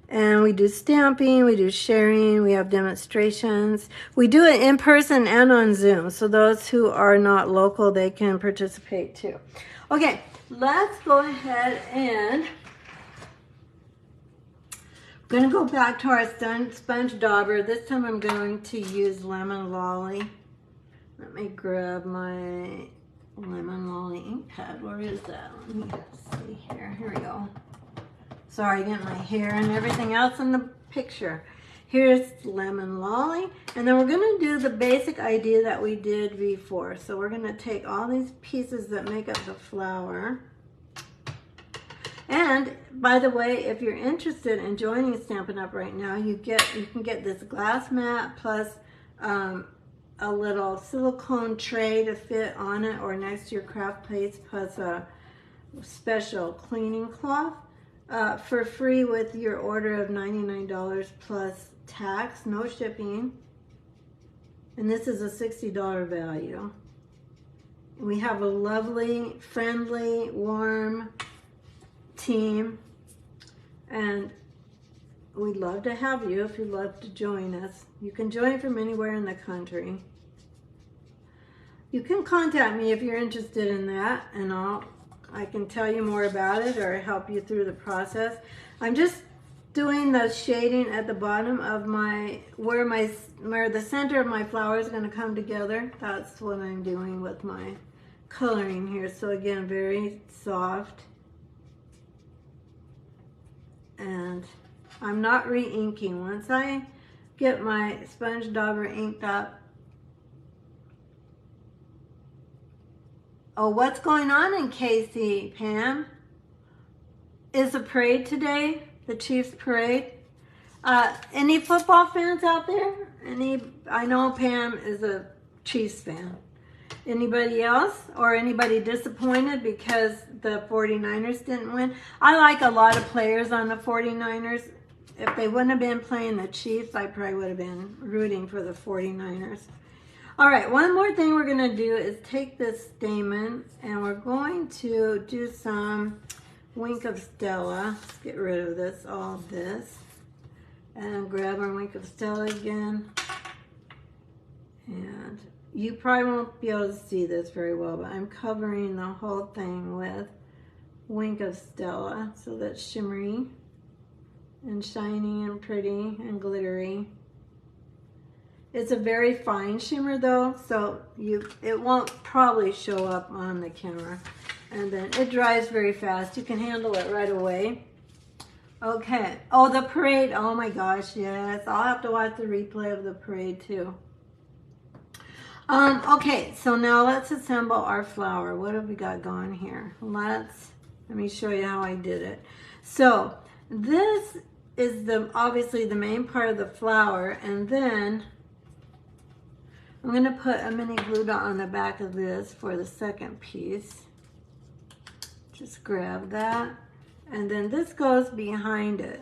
And we do stamping, we do sharing, we have demonstrations. We do it in person and on Zoom. So those who are not local, they can participate too. Okay, let's go ahead and we're going to go back to our sponge dauber. This time I'm going to use Lemon Lolly. Let me grab my Lemon Lolly ink pad. Where is that? Let me see here. Here we go. Sorry, getting my hair and everything else in the picture. Here's Lemon Lolly. And then we're going to do the basic idea that we did before. So we're going to take all these pieces that make up the flower. And by the way, if you're interested in joining Stampin' Up! Right now, you can get this glass mat plus a little silicone tray to fit on it or next to your craft plates plus a special cleaning cloth for free with your order of $99 plus tax, no shipping. And this is a $60 value. We have a lovely, friendly, warm team, and we'd love to have you if you'd love to join us. You can join from anywhere in the country. You can contact me if you're interested in that, and I can tell you more about it or help you through the process. I'm just doing the shading at the bottom of where the center of my flower is going to come together. That's what I'm doing with my coloring here. So again, very soft. And I'm not re-inking. Once I get my sponge dauber inked up. Oh, what's going on in KC, Pam? Is a parade today? The Chiefs parade? Any football fans out there? I know Pam is a Chiefs fan. Anybody else? Or anybody disappointed because the 49ers didn't win? I like a lot of players on the 49ers. If they wouldn't have been playing the Chiefs, I probably would have been rooting for the 49ers. All right, one more thing we're going to do is take this stamen and we're going to do some Wink of Stella. Let's get rid of this, all of this. And grab our Wink of Stella again. And you probably won't be able to see this very well, but I'm covering the whole thing with Wink of Stella. So that's shimmery and shiny and pretty and glittery. It's a very fine shimmer though, so it won't probably show up on the camera. And then it dries very fast. You can handle it right away. Okay. Oh, the parade. Oh my gosh, yes. I'll have to watch the replay of the parade too. Okay, so now let's assemble our flower. What have we got going here? Let me show you how I did it. So this is obviously the main part of the flower, and then I'm going to put a mini glue dot on the back of this for the second piece. Just grab that, and then this goes behind it,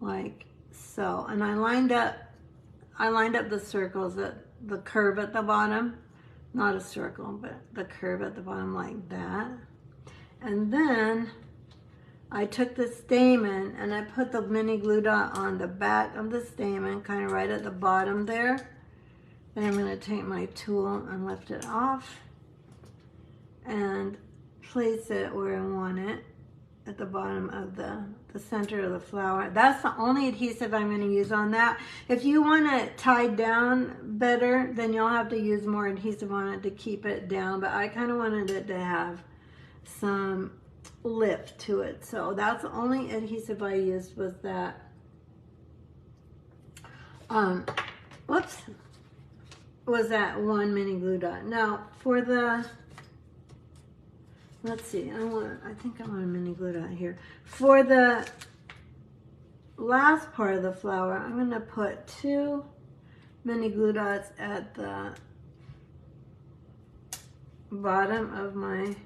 like so. And I lined up the circles, the curve at the bottom, not a circle, but the curve at the bottom like that. And then I took the stamen and I put the mini glue dot on the back of the stamen, kind of right at the bottom there. Then I'm going to take my tool and lift it off and place it where I want it, at the bottom of the center of the flower. That's the only adhesive I'm going to use on that. If you want it tied down better, then you'll have to use more adhesive on it to keep it down, but I kind of wanted it to have some lift to it, so that's the only adhesive I used was that. Whoops, was that one mini glue dot. Now for the, let's see, I think I want a mini glue dot here. For the last part of the flower, I'm going to put 2 mini glue dots at the bottom of my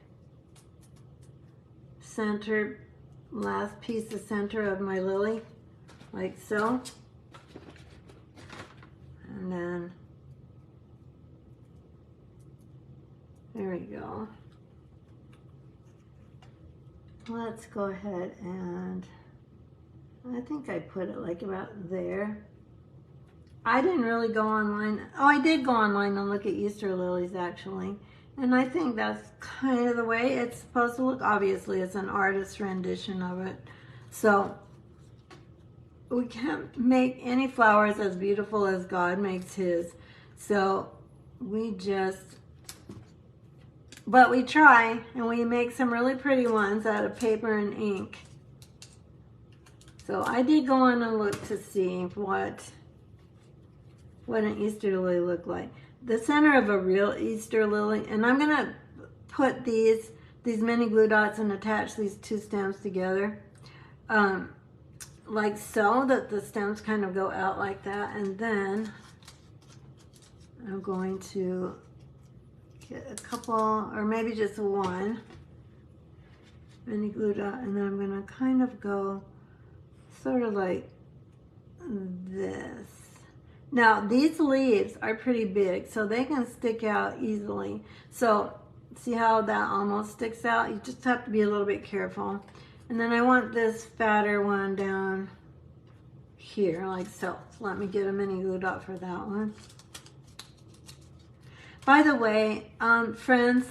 center, last piece of center of my lily, like so. And then, there we go. Let's go ahead and, I think I put it like about there. I didn't really go online. Oh, I did go online and look at Easter lilies actually. And I think that's kind of the way it's supposed to look. Obviously, it's an artist's rendition of it. So, we can't make any flowers as beautiful as God makes his. So, but we try, and we make some really pretty ones out of paper and ink. So I did go on and look to see what an Easter lily looked like. The center of a real Easter lily, and I'm gonna put these mini glue dots and attach these two stems together, like so, that the stems kind of go out like that. And then I'm going to get a couple, or maybe just one mini glue dot, and then I'm gonna kind of go sort of like this. Now these leaves are pretty big, so they can stick out easily. So see how that almost sticks out? You just have to be a little bit careful. And then I want this fatter one down here, like so. So let me get a mini glue dot for that one. By the way, friends,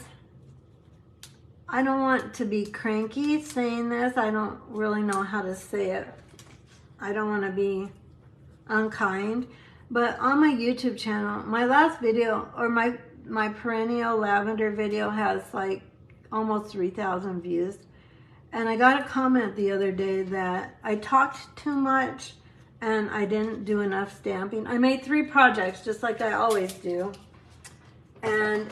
I don't want to be cranky saying this. I don't really know how to say it. I don't want to be unkind. But on my YouTube channel, my last video, or my perennial lavender video, has like almost 3,000 views. And I got a comment the other day that I talked too much and I didn't do enough stamping. I made 3 projects just like I always do. And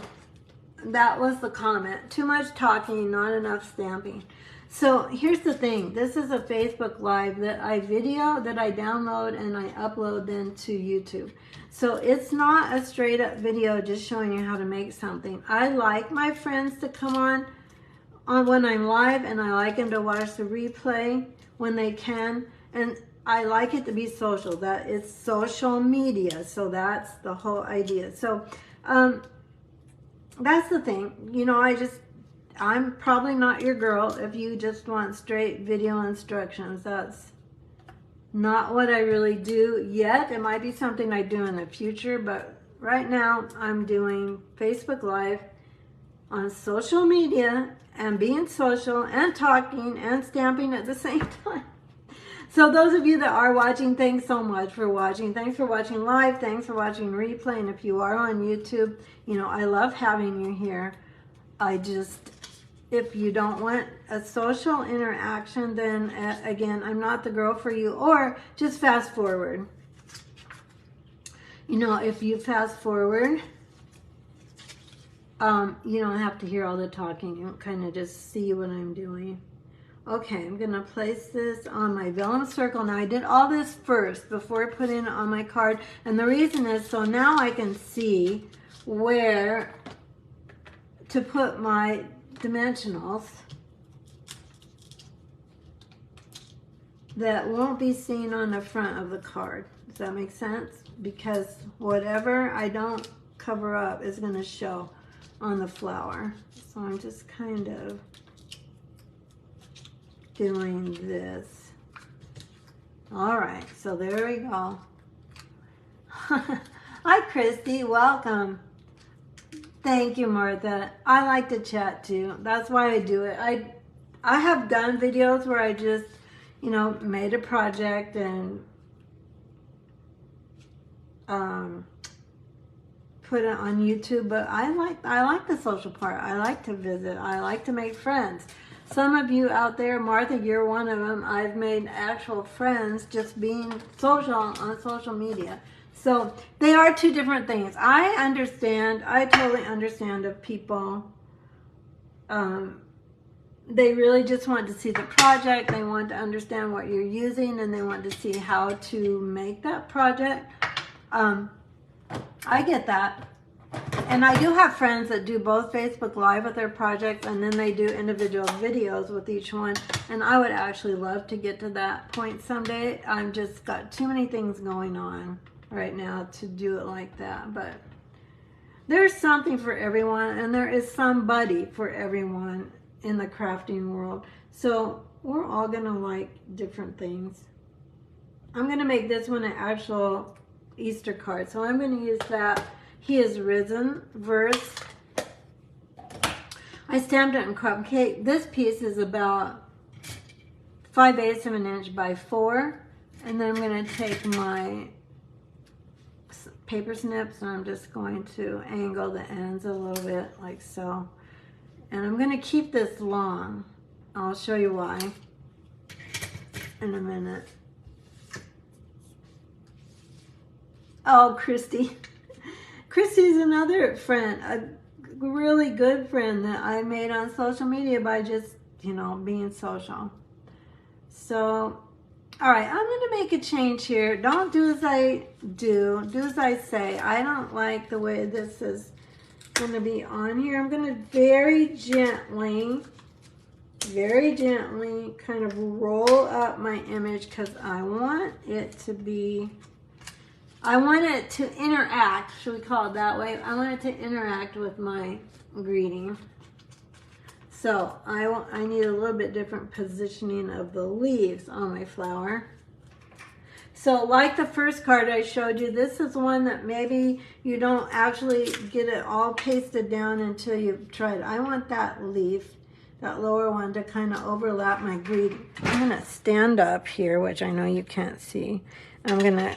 that was the comment. Too much talking, not enough stamping. So here's the thing. This is a Facebook Live that I download and I upload then to YouTube. So it's not a straight up video just showing you how to make something. I like my friends to come on when I'm live, and I like them to watch the replay when they can. And I like it to be social. That it's social media. So that's the whole idea. So that's the thing. You know, I'm probably not your girl if you just want straight video instructions. That's not what I really do yet. It might be something I do in the future, but right now I'm doing Facebook Live on social media and being social and talking and stamping at the same time. So those of you that are watching, thanks so much for watching. Thanks for watching live. Thanks for watching replay. And if you are on YouTube, you know, I love having you here. If you don't want a social interaction, then again, I'm not the girl for you. Or just fast forward. You know, if you fast forward, you don't have to hear all the talking. You kind of just see what I'm doing. Okay, I'm going to place this on my vellum circle. Now, I did all this first before putting it on my card. And the reason is so now I can see where to put my dimensionals that won't be seen on the front of the card. Does that make sense? Because whatever I don't cover up is going to show on the flower. So I'm just kind of doing this. All right, so there we go. Hi, Christy, welcome. Thank you, Martha. I like to chat too. That's why I do it. I have done videos where I just, you know, made a project and put it on YouTube, but I like the social part. I like to visit. I like to make friends. Some of you out there, Martha, you're one of them. I've made actual friends just being social on social media. So they are two different things. I understand. I totally understand if people, they really just want to see the project. They want to understand what you're using, and they want to see how to make that project. I get that. And I do have friends that do both Facebook Live with their projects, and then they do individual videos with each one. And I would actually love to get to that point someday. I've just got too many things going on right now to do it like that. But there's something for everyone, and there is somebody for everyone in the crafting world. So we're all gonna like different things. I'm gonna make this one an actual Easter card. So I'm gonna use that He Is Risen verse. I stamped it in cupcake. This piece is about 5/8 of an inch by 4. And then I'm gonna take my paper snips and I'm just going to angle the ends a little bit like so. And I'm gonna keep this long. I'll show you why in a minute. Oh, Christy. Christy's another friend, a really good friend that I made on social media by just, you know, being social. So, all right, I'm going to make a change here. Don't do as I do. Do as I say. I don't like the way this is going to be on here. I'm going to very gently kind of roll up my image because I want it to be... I want it to interact, should we call it that way? I want it to interact with my greeting. So I need a little bit different positioning of the leaves on my flower. So like the first card I showed you, this is one that maybe you don't actually get it all pasted down until you've tried it. I want that leaf, that lower one, to kind of overlap my greeting. I'm going to stand up here, which I know you can't see. I'm going to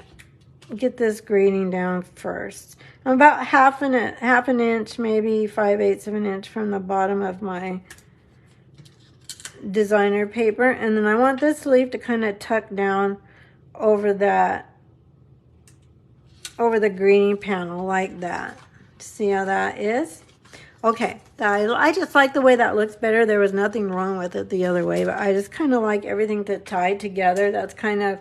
get this greeting down first. I'm about half an inch, maybe 5/8 of an inch from the bottom of my designer paper, and then I want this leaf to kind of tuck down over the greeting panel like that. See how that is? Okay, I just like the way that looks better. There was nothing wrong with it the other way, but I just kind of like everything to tie together. That's kind of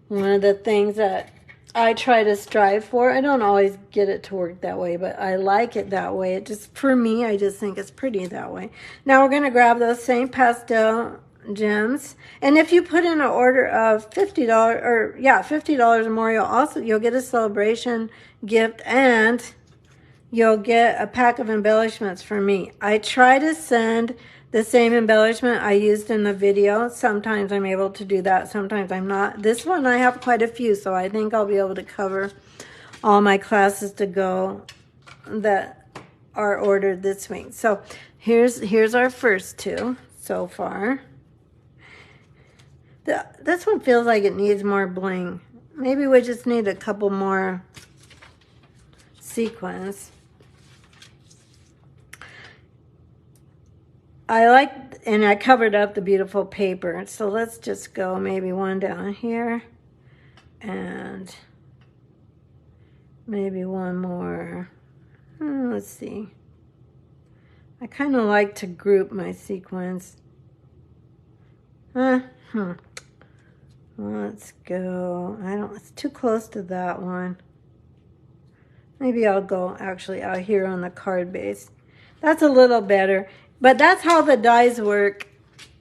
one of the things that I try to strive for. I don't always get it to work that way, but I like it that way. It just, for me, I just think it's pretty that way. Now we're going to grab those same pastel gems. And if you put in an order of $50 or more, you'll get a celebration gift and you'll get a pack of embellishments from me. I try to send the same embellishment I used in the video. Sometimes I'm able to do that, sometimes I'm not. This one I have quite a few, so I think I'll be able to cover all my classes to go that are ordered this week. So here's our first two so far. This one feels like it needs more bling. Maybe we just need a couple more sequins. And I covered up the beautiful paper. So let's just go maybe one down here. And maybe one more. Let's see. I kind of like to group my sequins. Let's go. It's too close to that one. Maybe I'll go actually out here on the card base. That's a little better. But that's how the dies work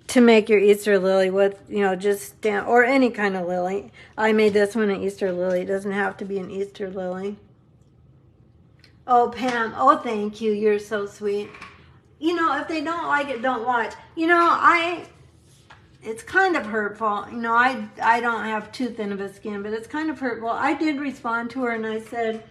to make your Easter lily with, you know, just stamp, or any kind of lily. I made this one an Easter lily. It doesn't have to be an Easter lily. Oh, Pam. Oh, thank you. You're so sweet. You know, if they don't like it, don't watch. You know, it's kind of hurtful. You know, I don't have too thin of a skin, but it's kind of hurtful. I did respond to her and I said,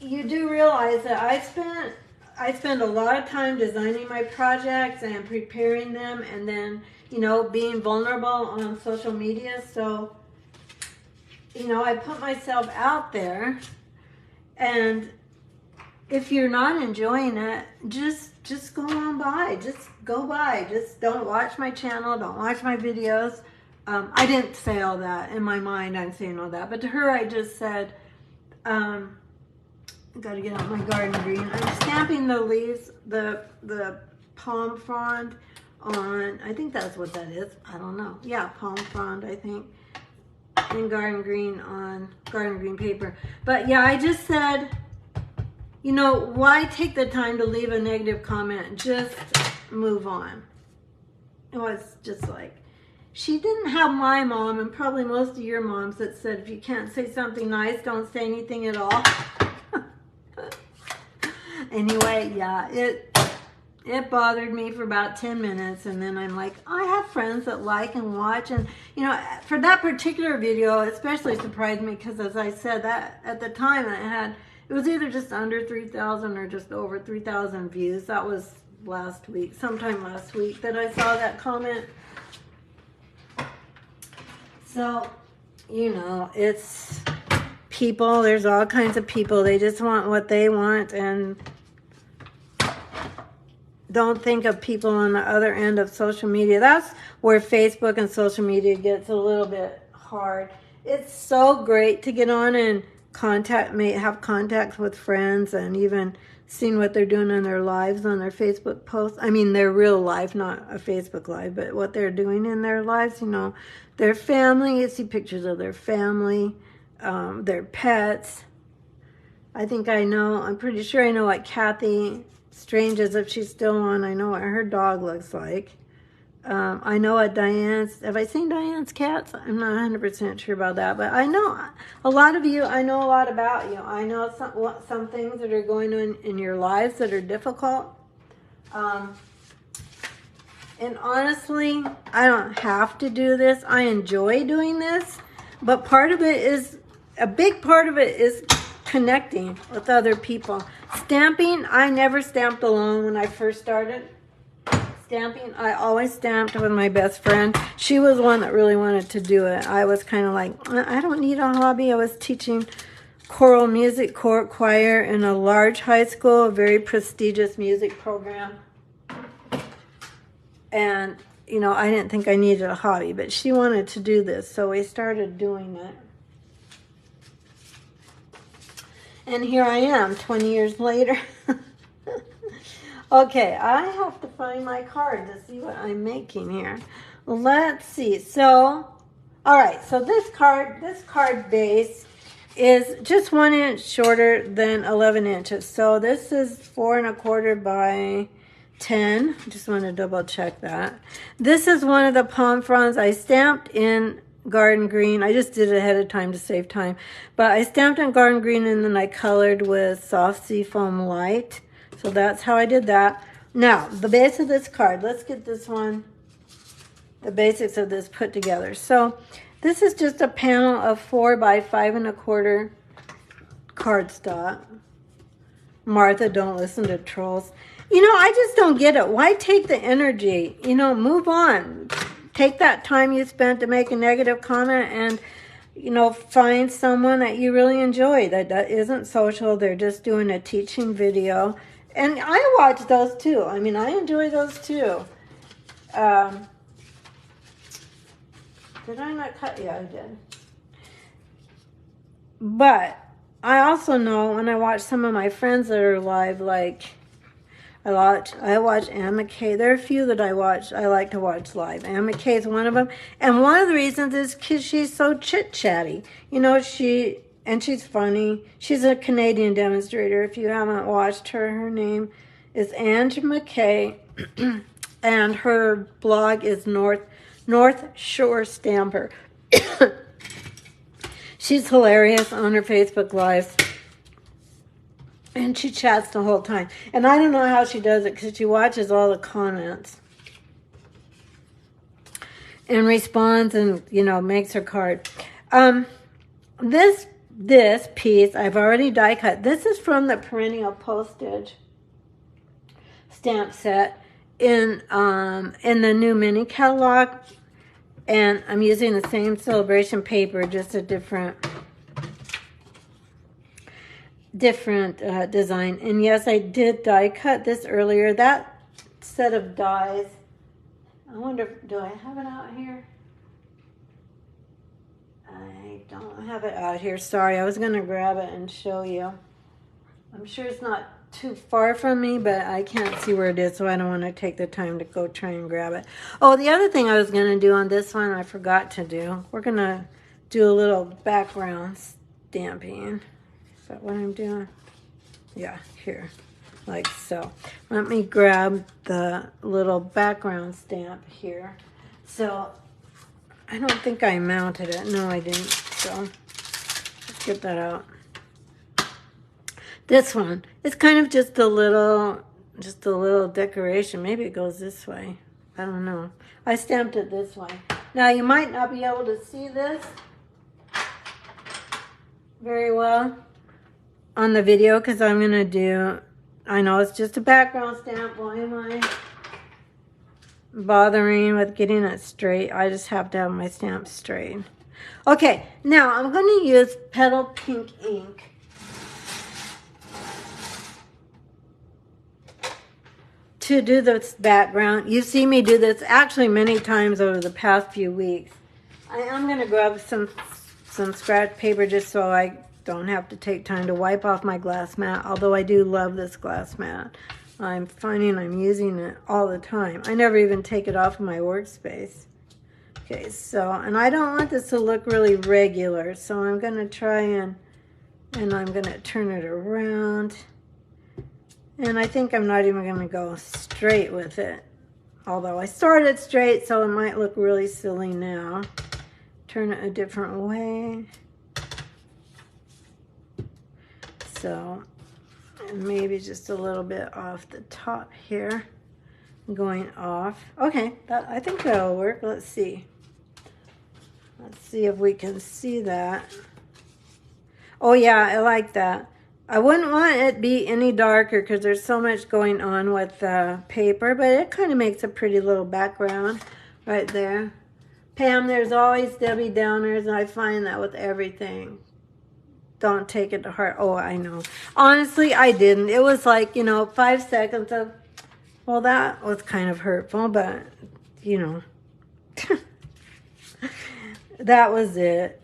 you do realize that I spend a lot of time designing my projects and preparing them, and then, you know, being vulnerable on social media. So, you know, I put myself out there, and if you're not enjoying it, just go on by. Just go by. Just don't watch my channel. Don't watch my videos. I didn't say all that. In my mind, I'm saying all that. But to her, I just said, got to get out my garden green. I'm stamping the leaves, the palm frond on, I think that's what that is. I don't know. Yeah, palm frond, I think. in garden green on garden green paper. But yeah, I just said, you know, why take the time to leave a negative comment? Just move on. It was just like, she didn't have my mom and probably most of your moms that said, if you can't say something nice, don't say anything at all. Anyway, yeah, it bothered me for about 10 minutes, and then I'm like, I have friends that like and watch, and you know, for that particular video, it especially surprised me because, as I said, that at the time it was either just under 3,000 or just over 3,000 views. That was last week, sometime last week that I saw that comment. So, you know, it's people, there's all kinds of people, they just want what they want, and don't think of people on the other end of social media. That's where Facebook and social media gets a little bit hard. It's so great to get on and have contacts with friends, and even seeing what they're doing in their lives on their Facebook posts. I mean, their real life, not a Facebook live, but what they're doing in their lives, you know, their family. You see pictures of their family, their pets. I'm pretty sure I know what Kathy, strange as if she's still on, I know what her dog looks like. I know what have I seen Diane's cats? I'm not 100% sure about that, but I know a lot of you, I know a lot about you. I know some things that are going on in your lives that are difficult. And honestly, I don't have to do this. I enjoy doing this, but a big part of it is connecting with other people. Stamping, I never stamped alone when I first started stamping. I always stamped with my best friend. She was one that really wanted to do it. I was kind of like, I don't need a hobby. I was teaching choral music, choir in a large high school, a very prestigious music program. And, you know, I didn't think I needed a hobby, but she wanted to do this, so we started doing it. And here I am, 20 years later. Okay, I have to find my card to see what I'm making here. Let's see. So, all right, so this card base is just 1 inch shorter than 11 inches. So this is 4 1/4 by 10. Just want to double check that. This is one of the palm fronds I stamped in garden green. I just did it ahead of time to save time. But I stamped in garden green, and then I colored with soft seafoam light. So that's how I did that. Now, the base of this card. Let's get this one, the basics of this put together. So this is just a panel of 4 by 5 1/4 cardstock. Martha, don't listen to trolls. You know, I just don't get it. Why take the energy? You know, move on. Take that time you spent to make a negative comment and, you know, find someone that you really enjoy that isn't social. They're just doing a teaching video. And I watch those too. I mean, I enjoy those too. Did I not cut? Yeah, I did. But I also know when I watch some of my friends that are live, like I watch Ann McKay. There are a few that I like to watch live. Ann McKay is one of them. And one of the reasons is because she's so chit-chatty. You know, she's funny. She's a Canadian demonstrator. If you haven't watched her, her name is Ann McKay. And her blog is North Shore Stamper. She's hilarious on her Facebook Lives. And she chats the whole time. And I don't know how she does it because she watches all the comments. And responds and, you know, makes her card. This piece, I've already die cut. This is from the Perennial Postage stamp set in the new mini catalog. And I'm using the same celebration paper, just a different design. And yes, I did die cut this earlier. That set of dies, I wonder, do I have it out here? I don't have it out here. Sorry, I was going to grab it and show you. I'm sure it's not too far from me, but I can't see where it is, so I don't want to take the time to go try and grab it. Oh, the other thing I was going to do on this one, I forgot to do. We're going to do a little background stamping. Is that what I'm doing? Yeah, here, like so. Let me grab the little background stamp here. So, I don't think I mounted it. No, I didn't. So, let's get that out. This one, it's kind of just a little decoration. Maybe it goes this way. I don't know. I stamped it this way. Now, you might not be able to see this very well on the video because I'm going to do, I know it's just a background stamp. Why am I bothering with getting it straight? I just have to have my stamp straight. Okay, now I'm going to use Petal Pink ink. To do this background. You see me do this actually many times over the past few weeks. I am going to grab some scratch paper just so I don't have to take time to wipe off my glass mat, although I do love this glass mat. I'm finding I'm using it all the time. I never even take it off of my workspace. Okay, so, and I don't want this to look really regular, so I'm going to try and I'm going to turn it around. And I think I'm not even going to go straight with it. Although I started straight, so it might look really silly now. Turn it a different way. So, and maybe just a little bit off the top here. Going off. Okay, I think that'll work. Let's see. Let's see if we can see that. Oh yeah, I like that. I wouldn't want it to be any darker because there's so much going on with the paper, but it kind of makes a pretty little background right there. Pam, there's always Debbie Downers, and I find that with everything. Don't take it to heart. Oh, I know. Honestly, I didn't. It was like, 5 seconds of, well, that was kind of hurtful, but, that was it.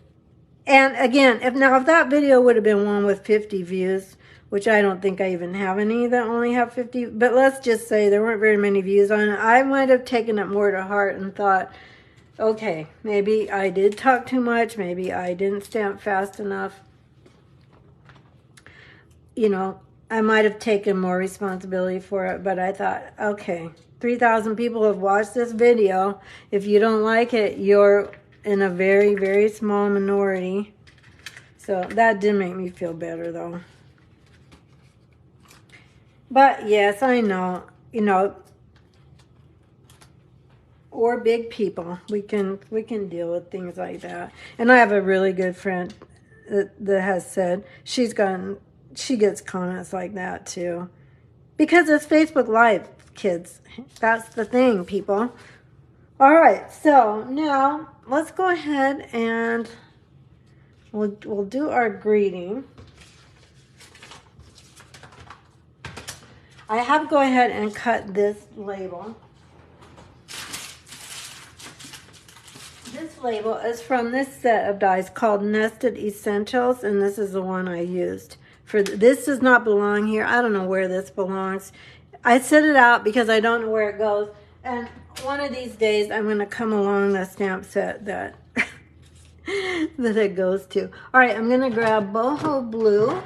And again, if that video would have been one with 50 views, which I don't think I even have any that only have 50, but let's just say there weren't very many views on it, I might have taken it more to heart and thought, okay, maybe I did talk too much, maybe I didn't stamp fast enough. I might have taken more responsibility for it, but I thought, okay, 3,000 people have watched this video. If you don't like it, you're in a very, very small minority. So that did make me feel better though. But yes, I know, we're big people. We can deal with things like that. And I have a really good friend that has said she gets comments like that too. Because it's Facebook Live, kids. That's the thing, people. All right, so now let's go ahead and we'll do our greeting. I have to go ahead and cut this label. This label is from this set of dies called Nested Essentials, and this is the one I used. This does not belong here. I don't know where this belongs. I set it out because I don't know where it goes. And one of these days, I'm going to come along the stamp set that it goes to. All right, I'm going to grab boho blue,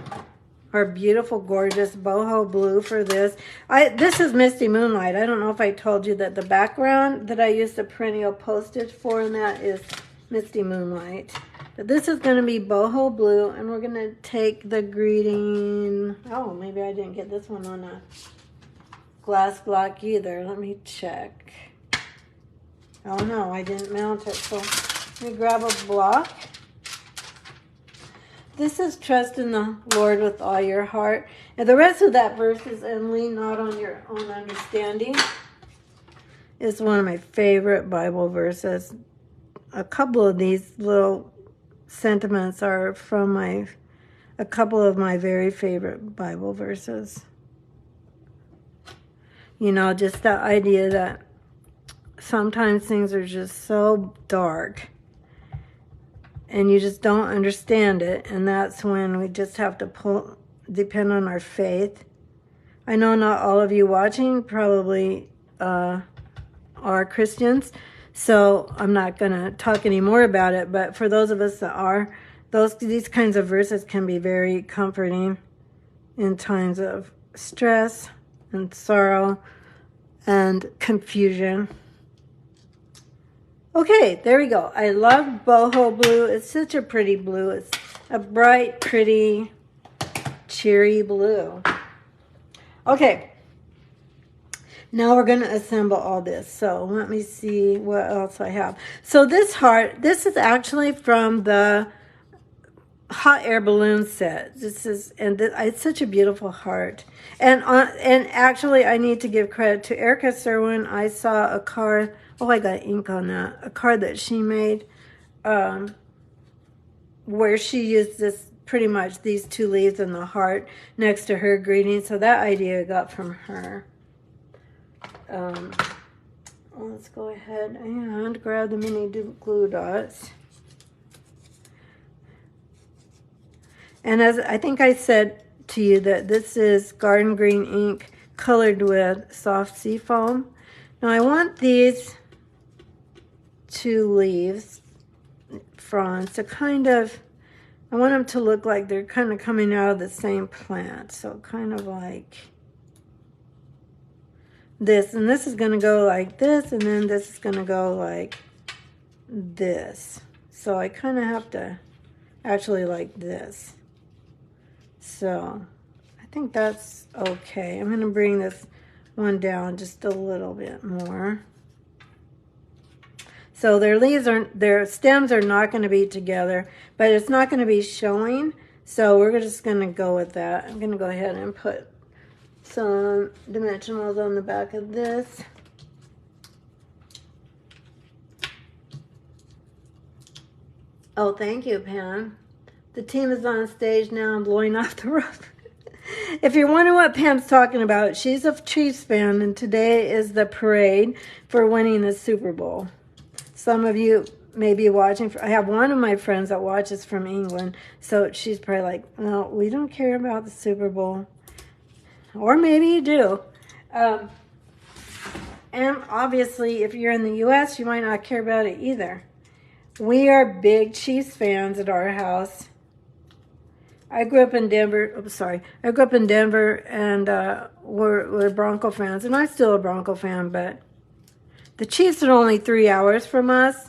or beautiful, gorgeous boho blue for this. This is Misty Moonlight. I don't know if I told you that the background that I used the perennial postage for, and that is Misty Moonlight. But this is going to be boho blue, and we're going to take the greeting. Oh, maybe I didn't get this one on a glass block either. Let me check. Oh no, I didn't mount it. So let me grab a block. This is trust in the Lord with all your heart. And the rest of that verse is, and lean not on your own understanding. It's one of my favorite Bible verses. A couple of these little sentiments are from a couple of my very favorite Bible verses. Just that idea that sometimes things are just so dark and you just don't understand it, and that's when we just have to depend on our faith. I know not all of you watching probably are Christians, So I'm not going to talk any more about it, but for those of us that are, these kinds of verses can be very comforting in times of stress and sorrow and confusion. Okay, there we go. I love boho blue. It's such a pretty blue. It's a bright, pretty, cheery blue. Okay, now we're going to assemble all this. So let me see what else I have. So this heart, this is actually from the hot air balloon set. This is, and it's such a beautiful heart. And actually, I need to give credit to Erica Serwin. I saw a card. Oh, I got ink on that. A card that she made, where she used this pretty much these two leaves and the heart next to her greeting. So that idea I got from her. Let's go ahead and grab the mini glue dots. And as I think I said to you that this is garden green ink colored with soft sea foam. Now I want these two leaves, fronds, to kind of, I want them to look like they're kind of coming out of the same plant. So kind of like this. And this is going to go like this, and then this is going to go like this. So I kind of have to actually like this. So I think that's okay. I'm going to bring this one down just a little bit more. So their leaves their stems are not going to be together, but it's not going to be showing. So we're just going to go with that. I'm going to go ahead and put some dimensionals on the back of this. Oh, thank you, Pam. The team is on stage now and blowing off the roof. If you're wondering what Pam's talking about, she's a Chiefs fan, and today is the parade for winning the Super Bowl. Some of you may be watching. I have one of my friends that watches from England, so she's probably like, well, we don't care about the Super Bowl. Or maybe you do. And obviously, if you're in the U.S., you might not care about it either. We are big Chiefs fans at our house. I grew up in Denver. Oh, sorry. I grew up in Denver, and we're Bronco fans. And I'm still a Bronco fan, but the Chiefs are only 3 hours from us.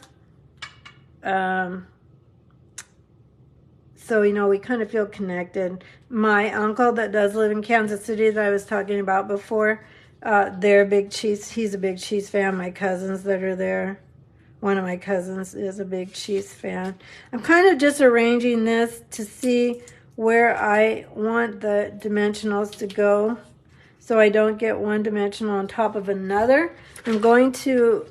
So, you know, we kind of feel connected. My uncle that does live in Kansas City that I was talking about before, they're big Chiefs. He's a big Chiefs fan. My cousins that are there, one of my cousins is a big Chiefs fan. I'm kind of just arranging this to see where I want the dimensionals to go so I don't get one dimensional on top of another. I'm going to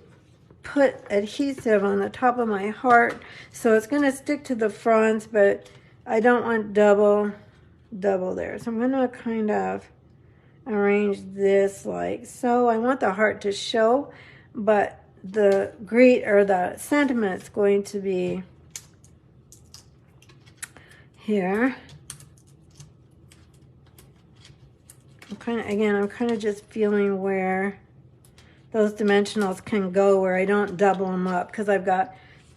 put adhesive on the top of my heart, so it's going to stick to the fronds, but I don't want double there. So I'm going to kind of arrange this like so. I want the heart to show, but the the sentiment's going to be here. I'm kind of just feeling where those dimensionals can go, where I don't double them up, because I've got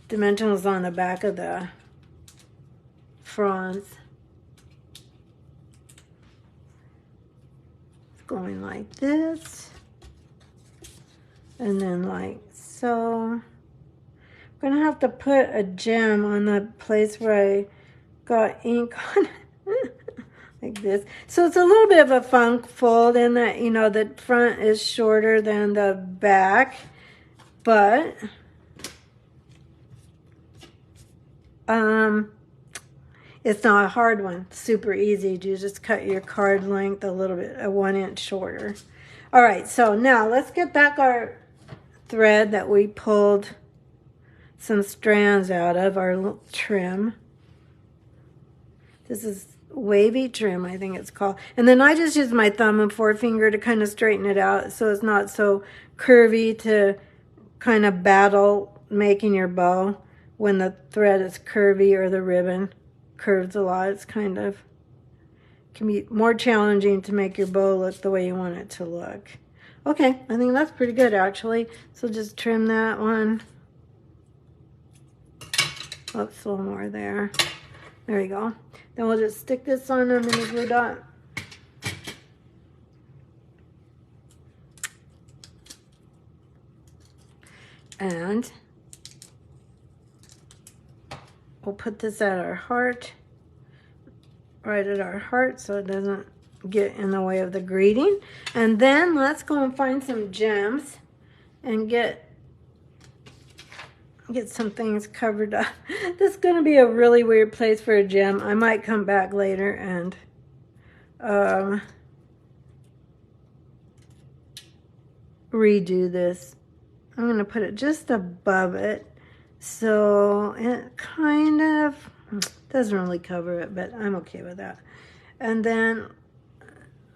dimensionals on the back of the fronds. Going like this, and then like so. I'm gonna have to put a gem on the place where I got ink on it. Like this. So it's a little bit of a funk fold in that, you know, the front is shorter than the back, but it's not a hard one. Super easy. You just cut your card length a little bit, 1 inch shorter. All right, so now let's get back our thread that we pulled some strands out of our trim. This is wavy trim, I think it's called. And then I just use my thumb and forefinger to kind of straighten it out so it's not so curvy to kind of battle making your bow when the thread is curvy or the ribbon curves a lot. It's kind of, can be more challenging to make your bow look the way you want it to look. Okay, I think that's pretty good actually. So just trim that one. Oops, a little more there. There you go. Then we'll just stick this on our mini glue dot. And we'll put this at our heart, right at our heart, so it doesn't get in the way of the greeting. And then let's go and find some gems and get some things covered up. This is going to be a really weird place for a gem. I might come back later and redo this. I'm going to put it just above it, so it kind of doesn't really cover it, but I'm okay with that. And then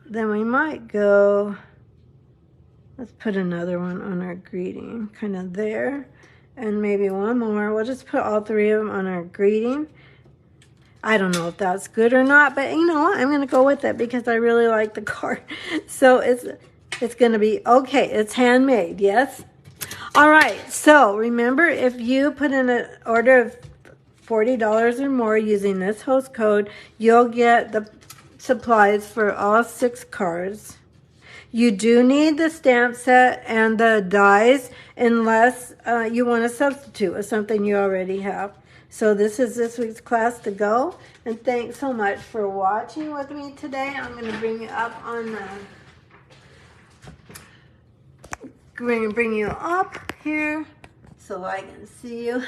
we might go, let's put another one on our greeting, kind of there, and maybe one more. We'll just put all three of them on our greeting. I don't know if that's good or not, but you know what? I'm going to go with it because I really like the card. So it's going to be okay. It's handmade, yes? All right, so remember, if you put in an order of $40 or more using this host code, you'll get the supplies for all 6 cards. You do need the stamp set and the dies unless you want to substitute with something you already have. So this is this week's class to go. And thanks so much for watching with me today. I'm going to bring you up on the... Going to bring you up here so I can see you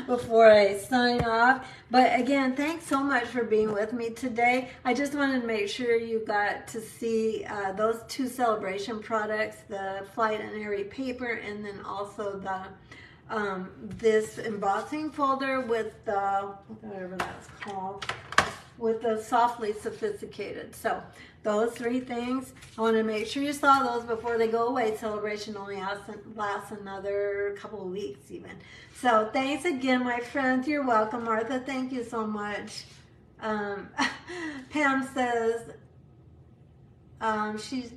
before I sign off. But again, thanks so much for being with me today. I just wanted to make sure you got to see those 2 celebration products, the Flight and Airy paper, and then also the this embossing folder with the, whatever that's called, with the Softly Sophisticated. So those 3 things, I want to make sure you saw those before they go away. Celebration only lasts another couple of weeks even. So thanks again, my friends. You're welcome. Martha, thank you so much. Pam says she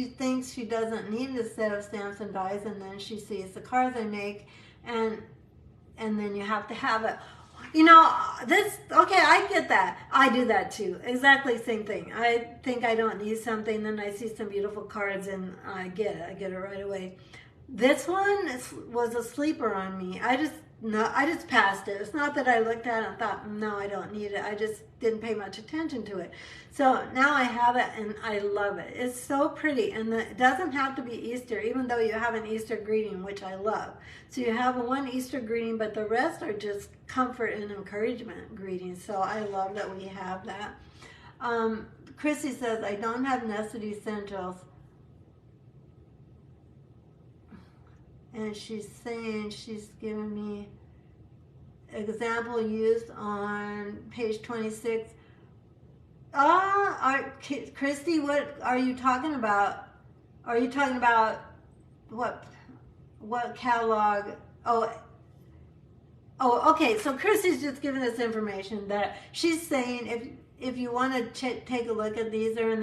thinks she doesn't need a set of stamps and dies, and then she sees the cards I make, and then you have to have it. You know, okay, I get that. I do that too. Exactly same thing. I think I don't need something, then I see some beautiful cards and I get it. I get it right away. This one was a sleeper on me. I just passed it. It's not that I looked at it and thought, no, I don't need it. I just didn't pay much attention to it. So now I have it and I love it. It's so pretty, and it doesn't have to be Easter, even though you have an Easter greeting, which I love. So you have one Easter greeting, but the rest are just comfort and encouragement greetings. So I love that we have that. Chrissy says, I don't have nested essentials. And she's saying she's giving me example used on page 26. Christy, what are you talking about? Are you talking about what catalog? Oh, okay. So Christy's just giving us information that she's saying if you want to take a look at these, they're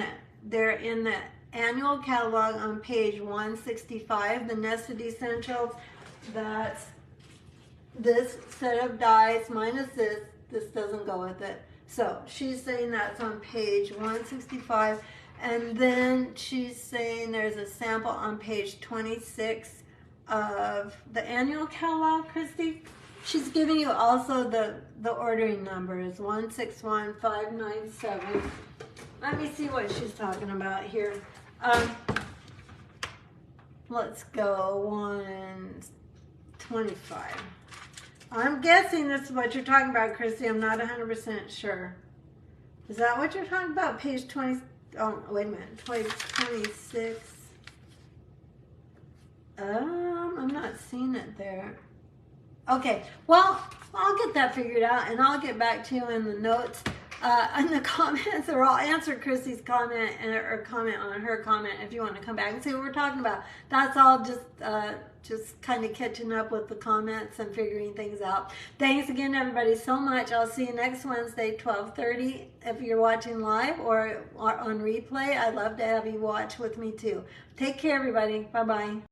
in the annual catalog on page 165, the nested essentials. That's this set of dies minus this doesn't go with it. So she's saying that's on page 165, and then she's saying there's a sample on page 26 of the annual catalog, Christy. She's giving you also the ordering numbers, 161597. Let me see what she's talking about here. Let's go 125. I'm guessing this is what you're talking about, Christy. I'm not 100% sure. Is that what you're talking about? Page 20. Oh, wait a minute. Page 26. I'm not seeing it there. Okay. Well, I'll get that figured out, and I'll get back to you in the notes. in the comments, or I'll answer Chrissy's comment or comment on her comment if you want to come back and see what we're talking about. That's all just kind of catching up with the comments and figuring things out. Thanks again, everybody, so much. I'll see you next Wednesday, 12:30, if you're watching live or on replay. I'd love to have you watch with me, too. Take care, everybody. Bye-bye.